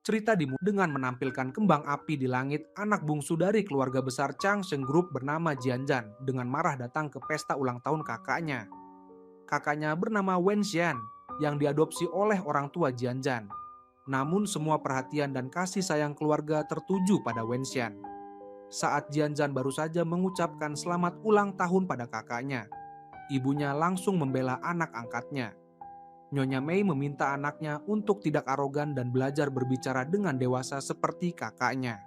Cerita dimulai dengan menampilkan kembang api di langit anak bungsu dari keluarga besar Chang Sheng Group bernama Jianzhan dengan marah datang ke pesta ulang tahun kakaknya. Kakaknya bernama Wen Xian yang diadopsi oleh orang tua Jianzhan. Namun semua perhatian dan kasih sayang keluarga tertuju pada Wen Xian. Saat Jianzhan baru saja mengucapkan selamat ulang tahun pada kakaknya, ibunya langsung membela anak angkatnya. Nyonya Mei meminta anaknya untuk tidak arogan dan belajar berbicara dengan dewasa seperti kakaknya.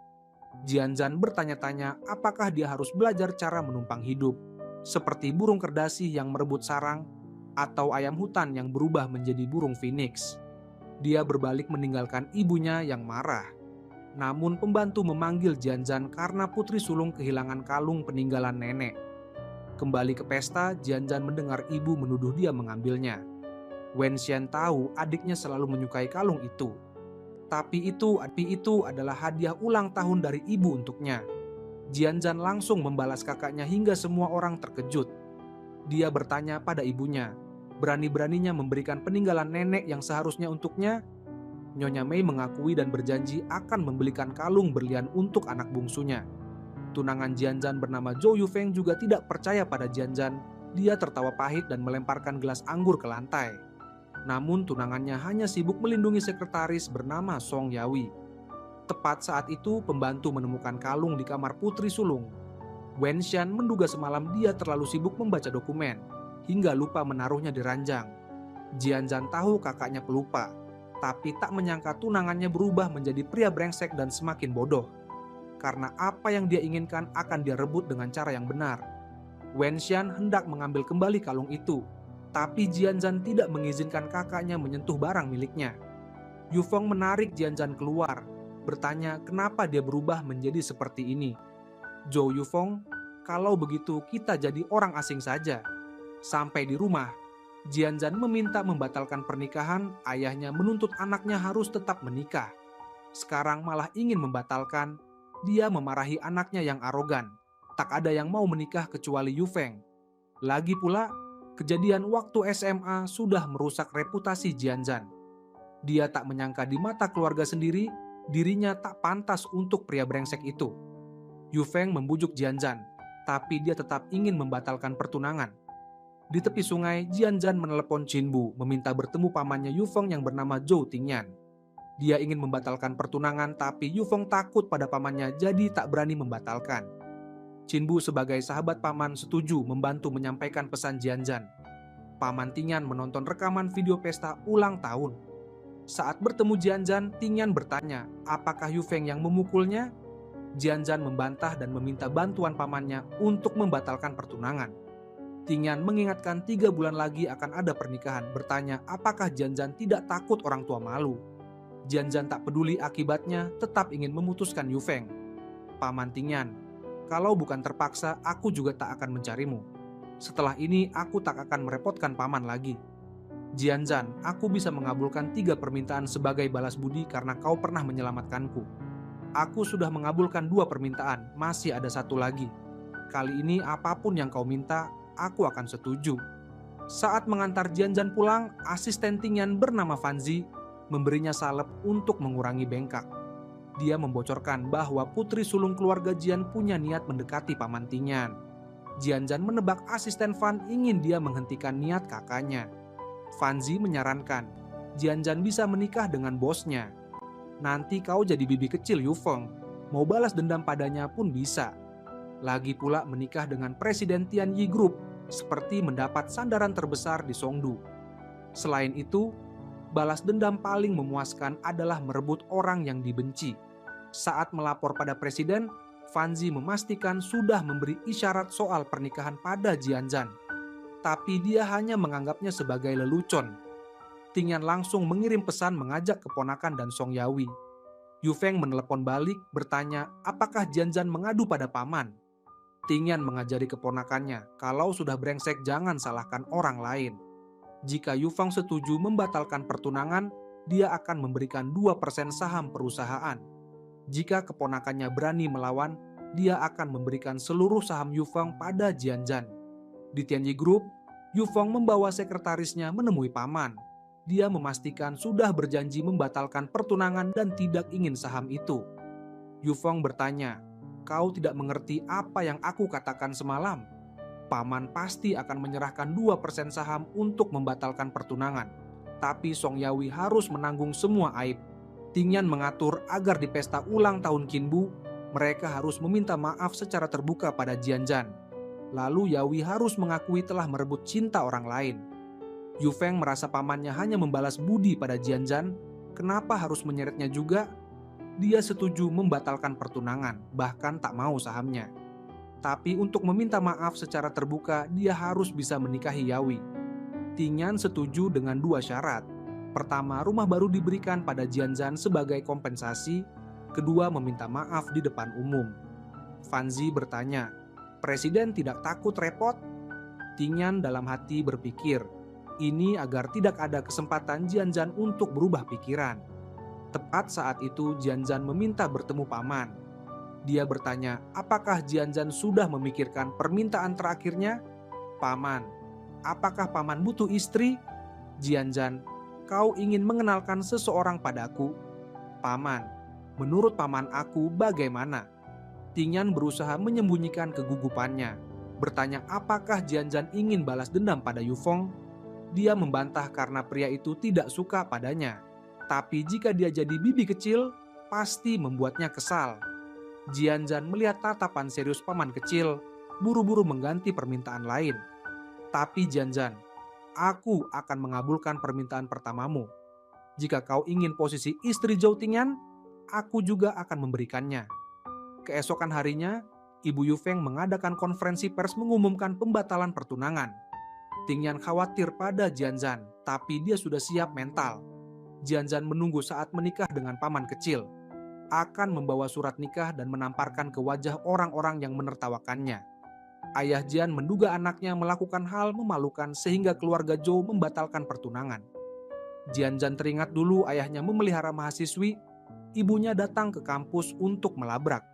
Jianzhan bertanya-tanya apakah dia harus belajar cara menumpang hidup, seperti burung kerdasi yang merebut sarang, atau ayam hutan yang berubah menjadi burung phoenix. Dia berbalik meninggalkan ibunya yang marah. Namun pembantu memanggil Jianzhan karena putri sulung kehilangan kalung peninggalan nenek. Kembali ke pesta, Jianzhan mendengar ibu menuduh dia mengambilnya. Wen Xian tahu adiknya selalu menyukai kalung itu. Tapi itu adalah hadiah ulang tahun dari ibu untuknya. Jianzhan langsung membalas kakaknya hingga semua orang terkejut. Dia bertanya pada ibunya, berani-beraninya memberikan peninggalan nenek yang seharusnya untuknya. Nyonya Mei mengakui dan berjanji akan membelikan kalung berlian untuk anak bungsunya. Tunangan Jianzhan bernama Zhou Yufeng juga tidak percaya pada Jianzhan. Dia tertawa pahit dan melemparkan gelas anggur ke lantai. Namun tunangannya hanya sibuk melindungi sekretaris bernama Song Yawi. Tepat saat itu pembantu menemukan kalung di kamar putri sulung. Wen Xian menduga semalam dia terlalu sibuk membaca dokumen, hingga lupa menaruhnya di ranjang. Jianzhan tahu kakaknya pelupa, tapi tak menyangka tunangannya berubah menjadi pria brengsek dan semakin bodoh. Karena apa yang dia inginkan akan dia rebut dengan cara yang benar. Wen Xian hendak mengambil kembali kalung itu, tapi Jianzhan tidak mengizinkan kakaknya menyentuh barang miliknya. Yufeng menarik Jianzhan keluar, bertanya kenapa dia berubah menjadi seperti ini. Zhou Yufeng, kalau begitu kita jadi orang asing saja. Sampai di rumah, Jianzhan meminta membatalkan pernikahan, ayahnya menuntut anaknya harus tetap menikah. Sekarang malah ingin membatalkan, dia memarahi anaknya yang arogan. Tak ada yang mau menikah kecuali Yufeng. Lagi pula, kejadian waktu SMA sudah merusak reputasi Jianzhan. Dia tak menyangka di mata keluarga sendiri, dirinya tak pantas untuk pria brengsek itu. Yufeng membujuk Jianzhan, tapi dia tetap ingin membatalkan pertunangan. Di tepi sungai, Jianzhan menelepon Qinbu meminta bertemu pamannya Yufeng yang bernama Zhou Tingyan. Dia ingin membatalkan pertunangan, tapi Yufeng takut pada pamannya jadi tak berani membatalkan. Qinbu sebagai sahabat paman setuju membantu menyampaikan pesan Jianzhan. Paman Tingyan menonton rekaman video pesta ulang tahun. Saat bertemu Jianzhan, Tingyan bertanya, apakah Yufeng yang memukulnya? Jianzhan membantah dan meminta bantuan pamannya untuk membatalkan pertunangan. Tingyan mengingatkan 3 bulan lagi akan ada pernikahan, bertanya apakah Jianzhan tidak takut orang tua malu. Jianzhan tak peduli akibatnya, tetap ingin memutuskan Yufeng. Paman Tingyan, kalau bukan terpaksa, aku juga tak akan mencarimu. Setelah ini, aku tak akan merepotkan paman lagi. Jianzhan, aku bisa mengabulkan 3 permintaan sebagai balas budi karena kau pernah menyelamatkanku. Aku sudah mengabulkan 2 permintaan, masih ada 1 lagi. Kali ini apapun yang kau minta, aku akan setuju. Saat mengantar Jianzhan pulang, asisten Tingyan bernama Fanzi memberinya salep untuk mengurangi bengkak. Dia membocorkan bahwa putri sulung keluarga Jian punya niat mendekati paman Tingyan. Jianzhan menebak asisten Fan ingin dia menghentikan niat kakaknya. Fanzi menyarankan, Jianzhan bisa menikah dengan bosnya. Nanti kau jadi bibi kecil Yufeng, mau balas dendam padanya pun bisa. Lagi pula menikah dengan Presiden Tianyi Group, seperti mendapat sandaran terbesar di Songdu. Selain itu, balas dendam paling memuaskan adalah merebut orang yang dibenci. Saat melapor pada presiden, Fanzi memastikan sudah memberi isyarat soal pernikahan pada Jianzhan. Tapi dia hanya menganggapnya sebagai lelucon. Tingyan langsung mengirim pesan mengajak keponakan dan Song Yawi. Yufeng menelepon balik bertanya apakah Jianzhan mengadu pada paman. Tingyan mengajari keponakannya, kalau sudah brengsek jangan salahkan orang lain. Jika Yufeng setuju membatalkan pertunangan, dia akan memberikan 2% saham perusahaan. Jika keponakannya berani melawan, dia akan memberikan seluruh saham Yufeng pada Jianzhan. Di Tianyi Group, Yufeng membawa sekretarisnya menemui paman. Dia memastikan sudah berjanji membatalkan pertunangan dan tidak ingin saham itu. Yufeng bertanya, "Kau tidak mengerti apa yang aku katakan semalam? Paman pasti akan menyerahkan 2% saham untuk membatalkan pertunangan. Tapi Song Yawi harus menanggung semua aib." Tingyan mengatur agar di pesta ulang tahun Qinbu, mereka harus meminta maaf secara terbuka pada Jianzhan. Lalu Yawi harus mengakui telah merebut cinta orang lain. Yufeng merasa pamannya hanya membalas budi pada Jianzhan. Kenapa harus menyeretnya juga? Dia setuju membatalkan pertunangan, bahkan tak mau sahamnya. Tapi untuk meminta maaf secara terbuka, dia harus bisa menikahi Yawi. Tingyan setuju dengan 2 syarat. Pertama, rumah baru diberikan pada Jianzhan sebagai kompensasi. Kedua, meminta maaf di depan umum. Fanzi bertanya, "Presiden tidak takut repot?" Tingyan dalam hati berpikir, ini agar tidak ada kesempatan Jianzhan untuk berubah pikiran. Tepat saat itu Jianzhan meminta bertemu paman. Dia bertanya, apakah Jianzhan sudah memikirkan permintaan terakhirnya? "Paman, apakah paman butuh istri?" "Jianzhan, kau ingin mengenalkan seseorang padaku?" "Paman, menurut paman aku bagaimana?" Tingyan berusaha menyembunyikan kegugupannya. Bertanya apakah Jianzhan ingin balas dendam pada Yufeng. Dia membantah karena pria itu tidak suka padanya. Tapi jika dia jadi bibi kecil, pasti membuatnya kesal. Jianzhan melihat tatapan serius paman kecil, buru-buru mengganti permintaan lain. "Tapi Jianzhan, aku akan mengabulkan permintaan pertamamu. Jika kau ingin posisi istri Zhou Tingyan, aku juga akan memberikannya." Keesokan harinya, Ibu Yufeng mengadakan konferensi pers mengumumkan pembatalan pertunangan. Tingyan khawatir pada Jianzhan, tapi dia sudah siap mental. Jianzhan menunggu saat menikah dengan paman kecil. Akan membawa surat nikah dan menamparkan ke wajah orang-orang yang menertawakannya. Ayah Jian menduga anaknya melakukan hal memalukan sehingga keluarga Zhou membatalkan pertunangan. Jianzhan teringat dulu ayahnya memelihara mahasiswi. Ibunya datang ke kampus untuk melabrak.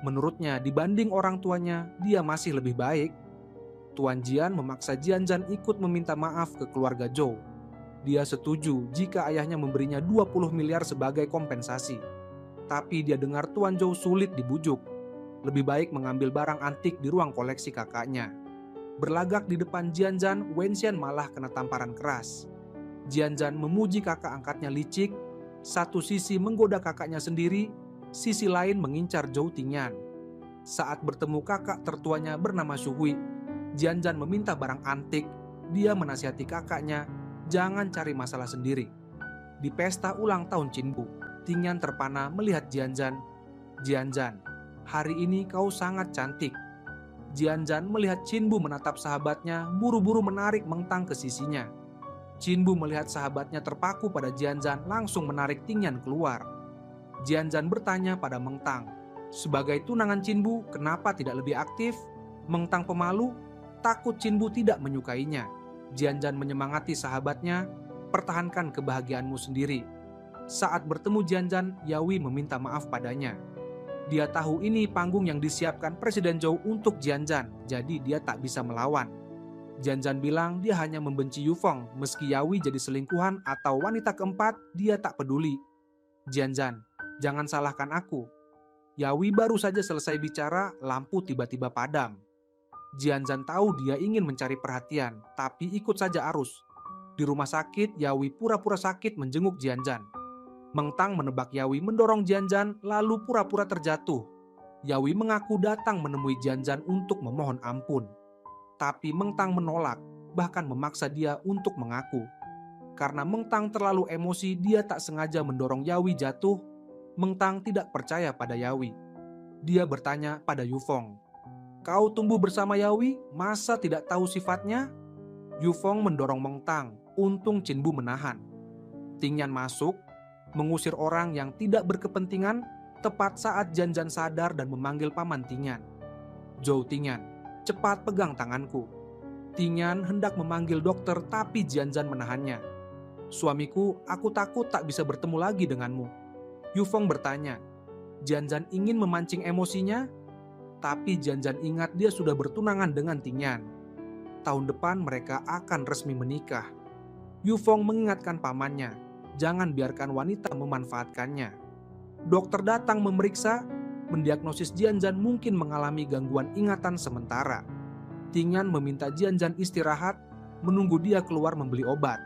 Menurutnya dibanding orang tuanya, dia masih lebih baik. Tuan Jian memaksa Jianzhan ikut meminta maaf ke keluarga Zhou. Dia setuju jika ayahnya memberinya 20 miliar sebagai kompensasi. Tapi dia dengar Tuan Zhou sulit dibujuk. Lebih baik mengambil barang antik di ruang koleksi kakaknya. Berlagak di depan Jianzhan, Wenxian malah kena tamparan keras. Jianzhan memuji kakak angkatnya licik. Satu sisi menggoda kakaknya sendiri, sisi lain mengincar Zhou Tingyan. Saat bertemu kakak tertuanya bernama Shuhui, Jianzhan meminta barang antik. Dia menasihati kakaknya, jangan cari masalah sendiri. Di pesta ulang tahun Qinbu, Tingyan terpana melihat Jianzhan. "Jianzhan, hari ini kau sangat cantik." Jianzhan melihat Qinbu menatap sahabatnya, buru-buru menarik Mengtang ke sisinya. Qinbu melihat sahabatnya terpaku pada Jianzhan, langsung menarik Tingyan keluar. Jianzhan bertanya pada Mengtang, "Sebagai tunangan Qinbu, kenapa tidak lebih aktif?" Mengtang pemalu, takut Qinbu tidak menyukainya. Jianzhan menyemangati sahabatnya, "Pertahankan kebahagiaanmu sendiri." Saat bertemu Jianzhan, Yawi meminta maaf padanya. Dia tahu ini panggung yang disiapkan Presiden Zhou untuk Jianzhan, jadi dia tak bisa melawan. Jianzhan bilang dia hanya membenci Yufeng, meski Yawi jadi selingkuhan atau wanita keempat, dia tak peduli. "Jianzhan, jangan salahkan aku." Yawi baru saja selesai bicara, lampu tiba-tiba padam. Jianzhan tahu dia ingin mencari perhatian, tapi ikut saja arus. Di rumah sakit, Yawi pura-pura sakit menjenguk Jianzhan. Mengtang menebak Yawi mendorong Jianzhan, lalu pura-pura terjatuh. Yawi mengaku datang menemui Jianzhan untuk memohon ampun. Tapi Mengtang menolak, bahkan memaksa dia untuk mengaku. Karena Mengtang terlalu emosi, dia tak sengaja mendorong Yawi jatuh. Mengtang tidak percaya pada Yawi. Dia bertanya pada Yufeng, "Kau tumbuh bersama Yawi, masa tidak tahu sifatnya?" Yufeng mendorong Mengtang, untung Qinbu menahan. Tingyan masuk, mengusir orang yang tidak berkepentingan, tepat saat Jianzhan sadar dan memanggil paman Tingyan. "Zhou Tingyan, cepat pegang tanganku." Tingyan hendak memanggil dokter, tapi Jianzhan menahannya. "Suamiku, aku takut tak bisa bertemu lagi denganmu." Yufeng bertanya. Jianzhan ingin memancing emosinya, tapi Jianzhan ingat dia sudah bertunangan dengan Tingyan. Tahun depan mereka akan resmi menikah. Yufeng mengingatkan pamannya, jangan biarkan wanita memanfaatkannya. Dokter datang memeriksa, mendiagnosis Jianzhan mungkin mengalami gangguan ingatan sementara. Tingyan meminta Jianzhan istirahat, menunggu dia keluar membeli obat.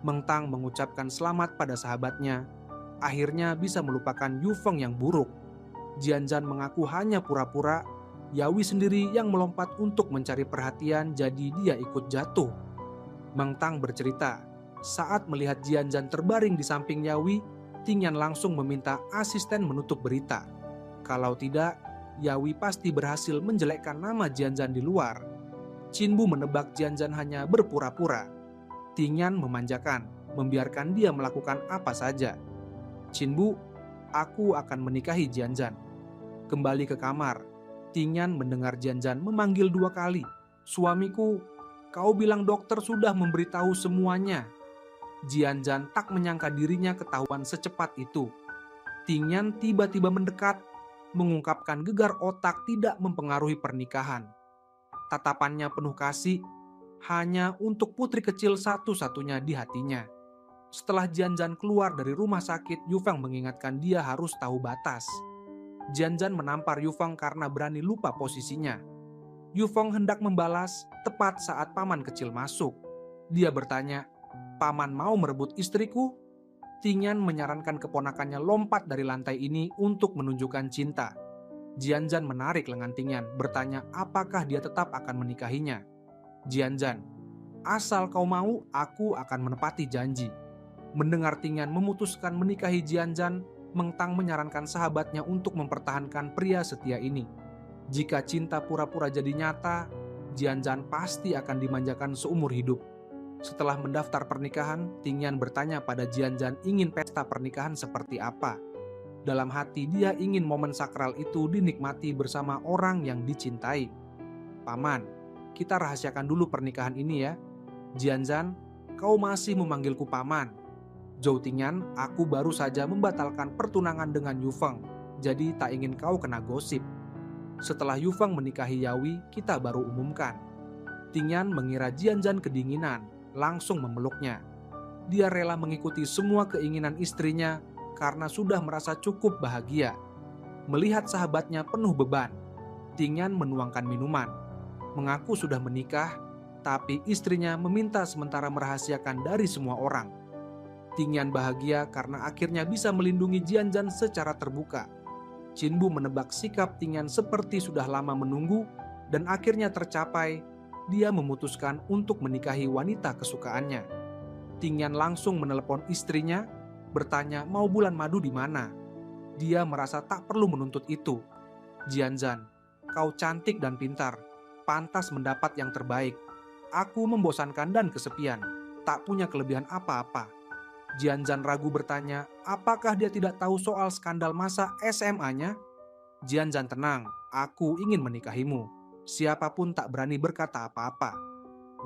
Mengtang mengucapkan selamat pada sahabatnya, akhirnya bisa melupakan Yufeng yang buruk. Jianzhan mengaku hanya pura-pura, Yawi sendiri yang melompat untuk mencari perhatian jadi dia ikut jatuh. Mengtang bercerita, saat melihat Jianzhan terbaring di samping Yawi, Tingyan langsung meminta asisten menutup berita. Kalau tidak, Yawi pasti berhasil menjelekkan nama Jianzhan di luar. Qinbu menebak Jianzhan hanya berpura-pura. Tingyan memanjakan, membiarkan dia melakukan apa saja. Qinbu, aku akan menikahi Jianzhan. Kembali ke kamar, Tingyan mendengar Jianzhan memanggil 2 kali. Suamiku, kau bilang dokter sudah memberitahu semuanya. Jianzhan tak menyangka dirinya ketahuan secepat itu. Tingyan tiba-tiba mendekat, mengungkapkan gegar otak tidak mempengaruhi pernikahan. Tatapannya penuh kasih, hanya untuk putri kecil satu-satunya di hatinya. Setelah Jianzhan keluar dari rumah sakit, Yufeng mengingatkan dia harus tahu batas. Jianzhan menampar Yufeng karena berani lupa posisinya. Yufeng hendak membalas tepat saat paman kecil masuk. Dia bertanya, paman mau merebut istriku? Tingyan menyarankan keponakannya lompat dari lantai ini untuk menunjukkan cinta. Jianzhan menarik lengan Tingyan, bertanya apakah dia tetap akan menikahinya. Jianzhan, asal kau mau, aku akan menepati janji. Mendengar Tingyan memutuskan menikahi Jianzhan, Mengtang menyarankan sahabatnya untuk mempertahankan pria setia ini. Jika cinta pura-pura jadi nyata, Jianzhan pasti akan dimanjakan seumur hidup. Setelah mendaftar pernikahan, Tingyan bertanya pada Jianzhan ingin pesta pernikahan seperti apa. Dalam hati dia ingin momen sakral itu dinikmati bersama orang yang dicintai. Paman, kita rahasiakan dulu pernikahan ini ya. Jianzhan, kau masih memanggilku paman. Zhou Tingyan, aku baru saja membatalkan pertunangan dengan Yufeng, jadi tak ingin kau kena gosip. Setelah Yufeng menikahi Yawi, kita baru umumkan. Tingyan mengira Jianzhan kedinginan, langsung memeluknya. Dia rela mengikuti semua keinginan istrinya karena sudah merasa cukup bahagia. Melihat sahabatnya penuh beban, Tingyan menuangkan minuman. Mengaku sudah menikah, tapi istrinya meminta sementara merahasiakan dari semua orang. Tingyan bahagia karena akhirnya bisa melindungi Jianzhan secara terbuka. Qinbu menebak sikap Tingyan seperti sudah lama menunggu dan akhirnya tercapai. Dia memutuskan untuk menikahi wanita kesukaannya. Tingyan langsung menelepon istrinya, bertanya mau bulan madu di mana. Dia merasa tak perlu menuntut itu. Jianzhan, kau cantik dan pintar, pantas mendapat yang terbaik. Aku membosankan dan kesepian, tak punya kelebihan apa-apa. Jianzhan ragu bertanya, apakah dia tidak tahu soal skandal masa SMA-nya? Jianzhan tenang, aku ingin menikahimu. Siapapun tak berani berkata apa-apa.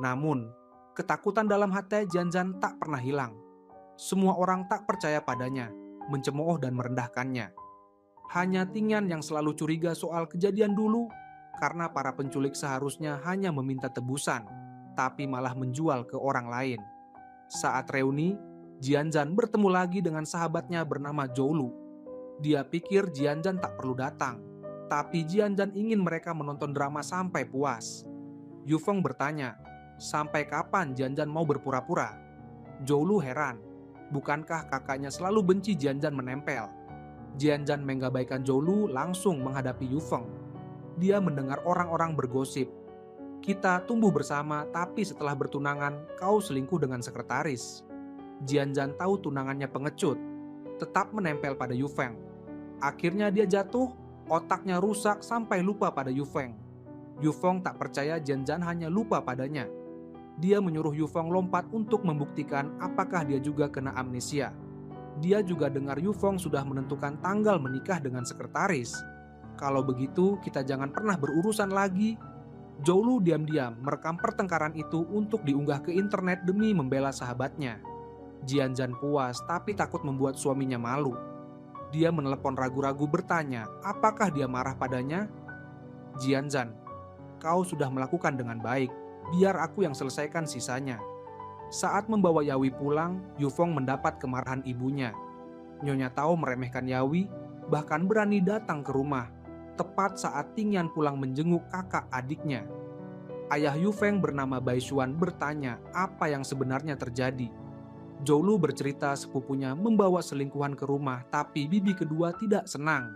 Namun, ketakutan dalam hati Jianzhan tak pernah hilang. Semua orang tak percaya padanya, mencemooh dan merendahkannya. Hanya Tingyan yang selalu curiga soal kejadian dulu, karena para penculik seharusnya hanya meminta tebusan, tapi malah menjual ke orang lain. Saat reuni, Jianzhan bertemu lagi dengan sahabatnya bernama Zhou. Dia pikir Jianzhan tak perlu datang, tapi Jianzhan ingin mereka menonton drama sampai puas. Yufeng bertanya, sampai kapan Jianzhan mau berpura-pura? Zhou heran, bukankah kakaknya selalu benci Jianzhan menempel? Jianzhan menggabaikan Zhou langsung menghadapi Yufeng. Dia mendengar orang-orang bergosip. Kita tumbuh bersama, tapi setelah bertunangan, kau selingkuh dengan sekretaris. Jianzhan tahu tunangannya pengecut, tetap menempel pada Yufeng. Akhirnya dia jatuh, otaknya rusak sampai lupa pada Yufeng. Yufeng tak percaya Jianzhan hanya lupa padanya. Dia menyuruh Yufeng lompat untuk membuktikan apakah dia juga kena amnesia. Dia juga dengar Yufeng sudah menentukan tanggal menikah dengan sekretaris. Kalau begitu, kita jangan pernah berurusan lagi. Zhou diam-diam merekam pertengkaran itu untuk diunggah ke internet demi membela sahabatnya. Jianzhan puas tapi takut membuat suaminya malu. Dia menelepon ragu-ragu bertanya apakah dia marah padanya. Jianzhan, kau sudah melakukan dengan baik, biar aku yang selesaikan sisanya. Saat membawa Yawi pulang, Yufeng mendapat kemarahan ibunya. Nyonya Tao meremehkan Yawi, bahkan berani datang ke rumah, tepat saat Tingyan pulang menjenguk kakak adiknya. Ayah Yufeng bernama Bai Xuan bertanya apa yang sebenarnya terjadi. Joulu bercerita sepupunya membawa selingkuhan ke rumah, tapi bibi kedua tidak senang.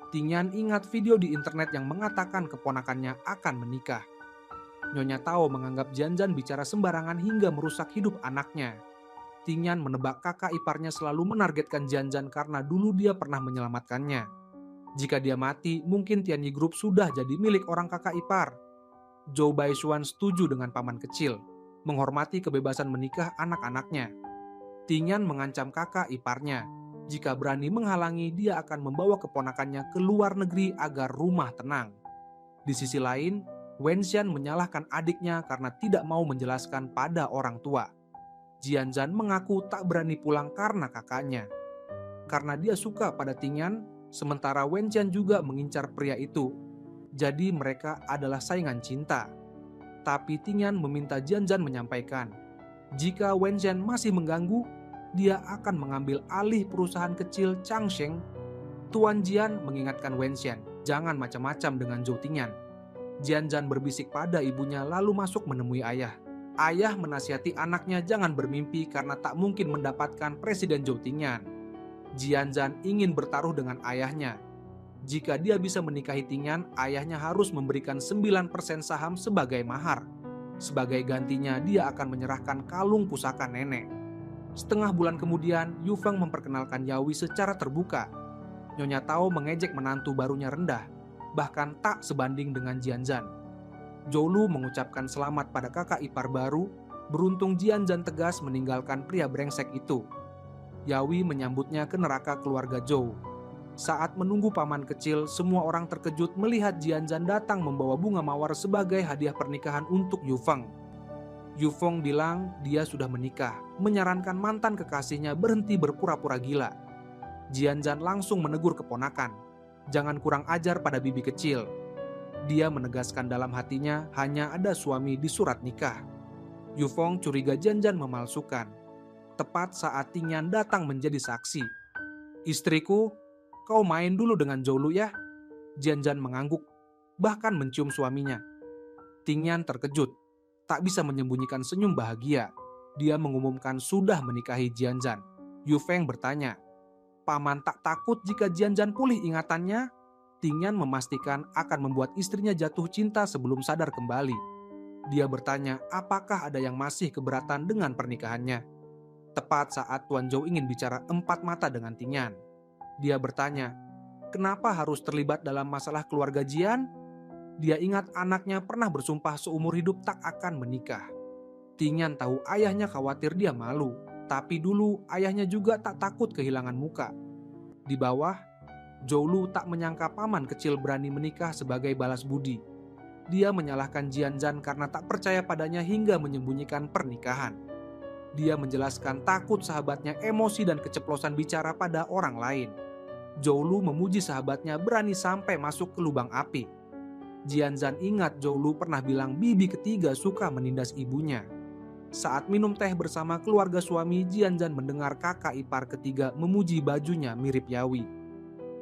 Tingyan ingat video di internet yang mengatakan keponakannya akan menikah. Nyonya Tao menganggap Jianzhan bicara sembarangan hingga merusak hidup anaknya. Tingyan menebak kakak iparnya selalu menargetkan Jianzhan karena dulu dia pernah menyelamatkannya. Jika dia mati, mungkin Tianyi Group sudah jadi milik orang kakak ipar. Zhou Baishuan setuju dengan paman kecil, menghormati kebebasan menikah anak-anaknya. Tingyan mengancam kakak iparnya. Jika berani menghalangi, dia akan membawa keponakannya ke luar negeri agar rumah tenang. Di sisi lain, Wenxian menyalahkan adiknya karena tidak mau menjelaskan pada orang tua. Jianzhan mengaku tak berani pulang karena kakaknya. Karena dia suka pada Tingyan, sementara Wenxian juga mengincar pria itu. Jadi mereka adalah saingan cinta. Tapi Tingyan meminta Jianzhan menyampaikan, jika Wenxian masih mengganggu, dia akan mengambil alih perusahaan kecil Changsheng. Tuan Jian mengingatkan Wenxian, jangan macam-macam dengan Zhou Tingyan. Jianzhan berbisik pada ibunya lalu masuk menemui ayah. Ayah menasihati anaknya jangan bermimpi karena tak mungkin mendapatkan Presiden Zhou Tingyan. Jianzhan ingin bertaruh dengan ayahnya. Jika dia bisa menikahi Tingyan, ayahnya harus memberikan 9% saham sebagai mahar. Sebagai gantinya, dia akan menyerahkan kalung pusaka nenek. Setengah bulan kemudian, Yufeng memperkenalkan Yawi secara terbuka. Nyonya Tao mengejek menantu barunya rendah, bahkan tak sebanding dengan Jianzhan. Joulu mengucapkan selamat pada kakak ipar baru, beruntung Jianzhan tegas meninggalkan pria brengsek itu. Yawi menyambutnya ke neraka keluarga Zhou. Saat menunggu paman kecil, semua orang terkejut melihat Jianzhan datang membawa bunga mawar sebagai hadiah pernikahan untuk Yufeng. Yufeng bilang dia sudah menikah, menyarankan mantan kekasihnya berhenti berpura-pura gila. Jianzhan langsung menegur keponakan, jangan kurang ajar pada bibi kecil. Dia menegaskan dalam hatinya hanya ada suami di surat nikah. Yufeng curiga Jianzhan memalsukan. Tepat saat Tingyan datang menjadi saksi. Istriku, kau main dulu dengan Joulu ya. Jianzhan mengangguk, bahkan mencium suaminya. Tingyan terkejut, tak bisa menyembunyikan senyum bahagia. Dia mengumumkan sudah menikahi Jianzhan. Yufeng bertanya, paman tak takut jika Jianzhan pulih ingatannya? Tingyan memastikan akan membuat istrinya jatuh cinta sebelum sadar kembali. Dia bertanya apakah ada yang masih keberatan dengan pernikahannya. Tepat saat Tuan Zhou ingin bicara empat mata dengan Tingyan. Dia bertanya, kenapa harus terlibat dalam masalah keluarga Jian? Dia ingat anaknya pernah bersumpah seumur hidup tak akan menikah. Tingyan tahu ayahnya khawatir dia malu, tapi dulu ayahnya juga tak takut kehilangan muka. Di bawah, Joulu tak menyangka paman kecil berani menikah sebagai balas budi. Dia menyalahkan Jianzhan karena tak percaya padanya hingga menyembunyikan pernikahan. Dia menjelaskan takut sahabatnya emosi dan keceplosan bicara pada orang lain. Joulu memuji sahabatnya berani sampai masuk ke lubang api. Jianzhan ingat Joulu pernah bilang bibi ketiga suka menindas ibunya. Saat minum teh bersama keluarga suami, Jianzhan mendengar kakak ipar ketiga memuji bajunya mirip Yawi.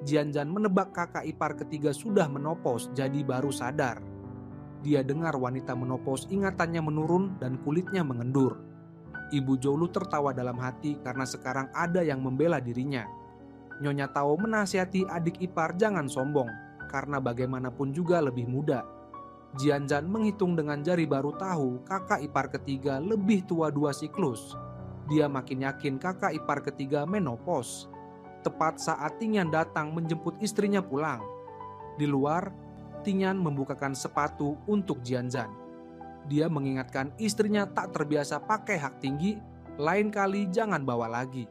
Jianzhan menebak kakak ipar ketiga sudah menopos jadi baru sadar. Dia dengar wanita menopos ingatannya menurun dan kulitnya mengendur. Ibu Joulu tertawa dalam hati karena sekarang ada yang membela dirinya. Nyonya Tao menasihati adik ipar jangan sombong, karena bagaimanapun juga lebih muda. Jianzhan menghitung dengan jari baru tahu kakak ipar ketiga lebih tua 2 siklus. Dia makin yakin kakak ipar ketiga menopos. Tepat saat Tingyan datang menjemput istrinya pulang. Di luar, Tingyan membukakan sepatu untuk Jianzhan. Dia mengingatkan istrinya tak terbiasa pakai hak tinggi, lain kali jangan bawa lagi.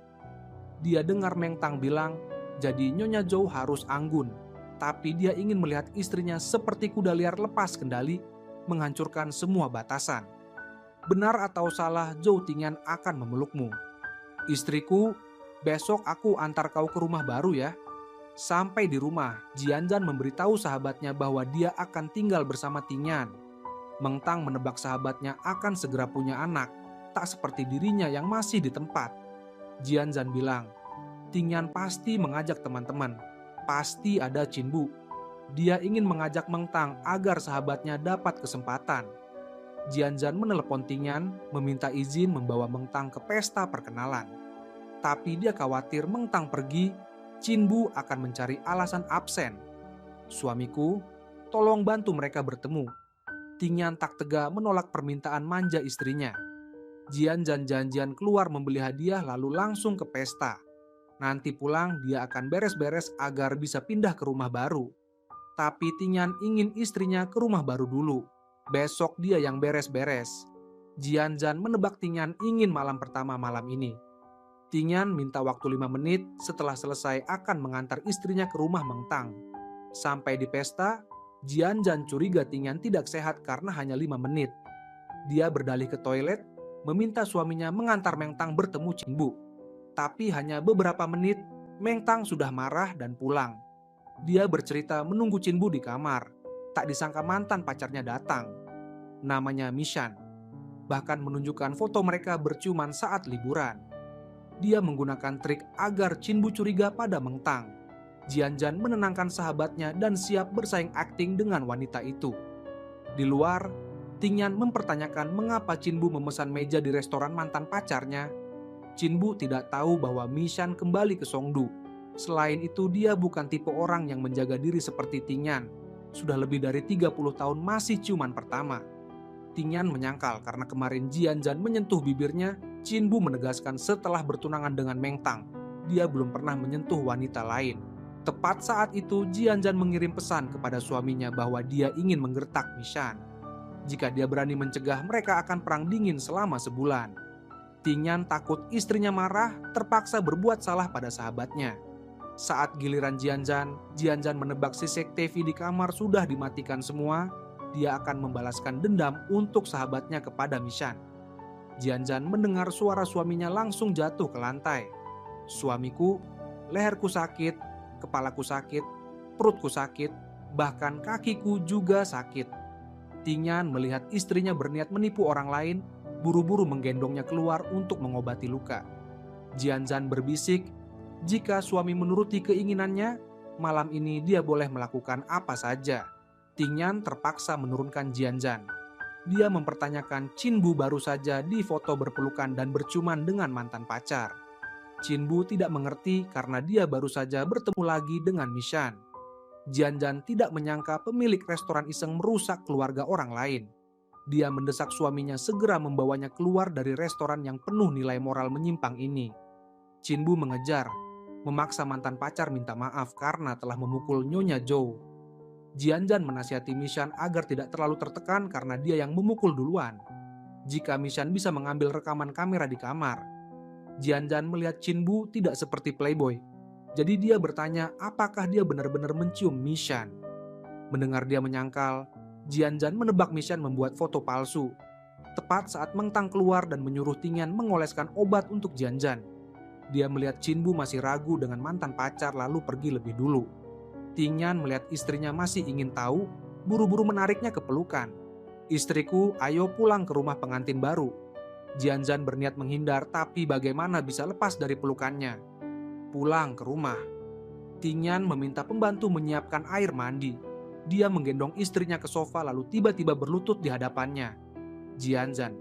Dia dengar Meng Tang bilang, jadi Nyonya Zhou harus anggun. Tapi dia ingin melihat istrinya seperti kuda liar lepas kendali, menghancurkan semua batasan. Benar atau salah, Zhou Tingyan akan memelukmu. Istriku, besok aku antar kau ke rumah baru ya. Sampai di rumah, Jianzhan memberitahu sahabatnya bahwa dia akan tinggal bersama Tingyan. Meng Tang menebak sahabatnya akan segera punya anak. tak seperti dirinya yang masih di tempat. Jianzhan bilang, Tingyan pasti mengajak teman-teman. Pasti ada Qinbu. Dia ingin mengajak Meng Tang agar sahabatnya dapat kesempatan. Jianzhan menelepon Tingyan, meminta izin membawa Meng Tang ke pesta perkenalan. Tapi dia khawatir Meng Tang pergi, Qinbu akan mencari alasan absen. Suamiku, tolong bantu mereka bertemu. Tingyan tak tega menolak permintaan manja istrinya. Jianzhan janjian keluar membeli hadiah lalu langsung ke pesta. Nanti pulang dia akan beres-beres agar bisa pindah ke rumah baru. Tapi Tingyan ingin istrinya ke rumah baru dulu. Besok dia yang beres-beres. Jianzhan menebak Tingyan ingin malam pertama malam ini. Tingyan minta waktu 5 menit setelah selesai akan mengantar istrinya ke rumah Meng Tang. Sampai di pesta, Jianzhan curiga Tingyan tidak sehat karena hanya 5 menit. Dia berdalih ke toilet, meminta suaminya mengantar Meng Tang bertemu Qinbu. Tapi hanya beberapa menit, Meng Tang sudah marah dan pulang. Dia bercerita menunggu Qinbu di kamar. Tak disangka mantan pacarnya datang. Namanya Mishan. Bahkan menunjukkan foto mereka berciuman saat liburan. Dia menggunakan trik agar Qinbu curiga pada Meng Tang. Jianzhan menenangkan sahabatnya dan siap bersaing akting dengan wanita itu. Di luar, Tingyan mempertanyakan mengapa Qinbu memesan meja di restoran mantan pacarnya. Qinbu tidak tahu bahwa Mishan kembali ke Songdu. Selain itu, dia bukan tipe orang yang menjaga diri seperti Tingyan. Sudah lebih dari 30 tahun masih ciuman pertama. Tingyan menyangkal karena kemarin Jianzhan menyentuh bibirnya. Qinbu menegaskan setelah bertunangan dengan Meng Tang, dia belum pernah menyentuh wanita lain. Tepat saat itu, Jianzhan mengirim pesan kepada suaminya bahwa dia ingin menggertak Mishan. Jika dia berani mencegah, mereka akan perang dingin selama sebulan. Tingyan takut istrinya marah, terpaksa berbuat salah pada sahabatnya. Saat giliran Jianzhan menebak CCTV di kamar sudah dimatikan semua. Dia akan membalaskan dendam untuk sahabatnya kepada Mishan. Jianzhan mendengar suara suaminya langsung jatuh ke lantai. Suamiku, leherku sakit, kepalaku sakit, perutku sakit, bahkan kakiku juga sakit. Tingyan melihat istrinya berniat menipu orang lain, buru-buru menggendongnya keluar untuk mengobati luka. Jianzhan berbisik, jika suami menuruti keinginannya, malam ini dia boleh melakukan apa saja. Tingyan terpaksa menurunkan Jianzhan. Dia mempertanyakan Qinbu baru saja difoto berpelukan dan berciuman dengan mantan pacar. Qinbu tidak mengerti karena dia baru saja bertemu lagi dengan Mishan. Jianzhan tidak menyangka pemilik restoran iseng merusak keluarga orang lain. Dia mendesak suaminya segera membawanya keluar dari restoran yang penuh nilai moral menyimpang ini. Qinbu mengejar, memaksa mantan pacar minta maaf karena telah memukul Nyonya Zhou. Jianzhan menasihati Mishan agar tidak terlalu tertekan karena dia yang memukul duluan. Jika Mishan bisa mengambil rekaman kamera di kamar. Jianzhan melihat Qinbu tidak seperti playboy. Jadi dia bertanya apakah dia benar-benar mencium Mishan. Mendengar dia menyangkal, Jianzhan menebak Mishan membuat foto palsu. Tepat saat Meng Tang keluar dan menyuruh Tingyan mengoleskan obat untuk Jianzhan. Dia melihat Qinbu masih ragu dengan mantan pacar lalu pergi lebih dulu. Tingyan melihat istrinya masih ingin tahu, buru-buru menariknya ke pelukan. Istriku, ayo pulang ke rumah pengantin baru. Jianzhan berniat menghindar tapi bagaimana bisa lepas dari pelukannya. Pulang ke rumah. Tingyan meminta pembantu menyiapkan air mandi. Dia menggendong istrinya ke sofa lalu tiba-tiba berlutut di hadapannya. Jianzhan,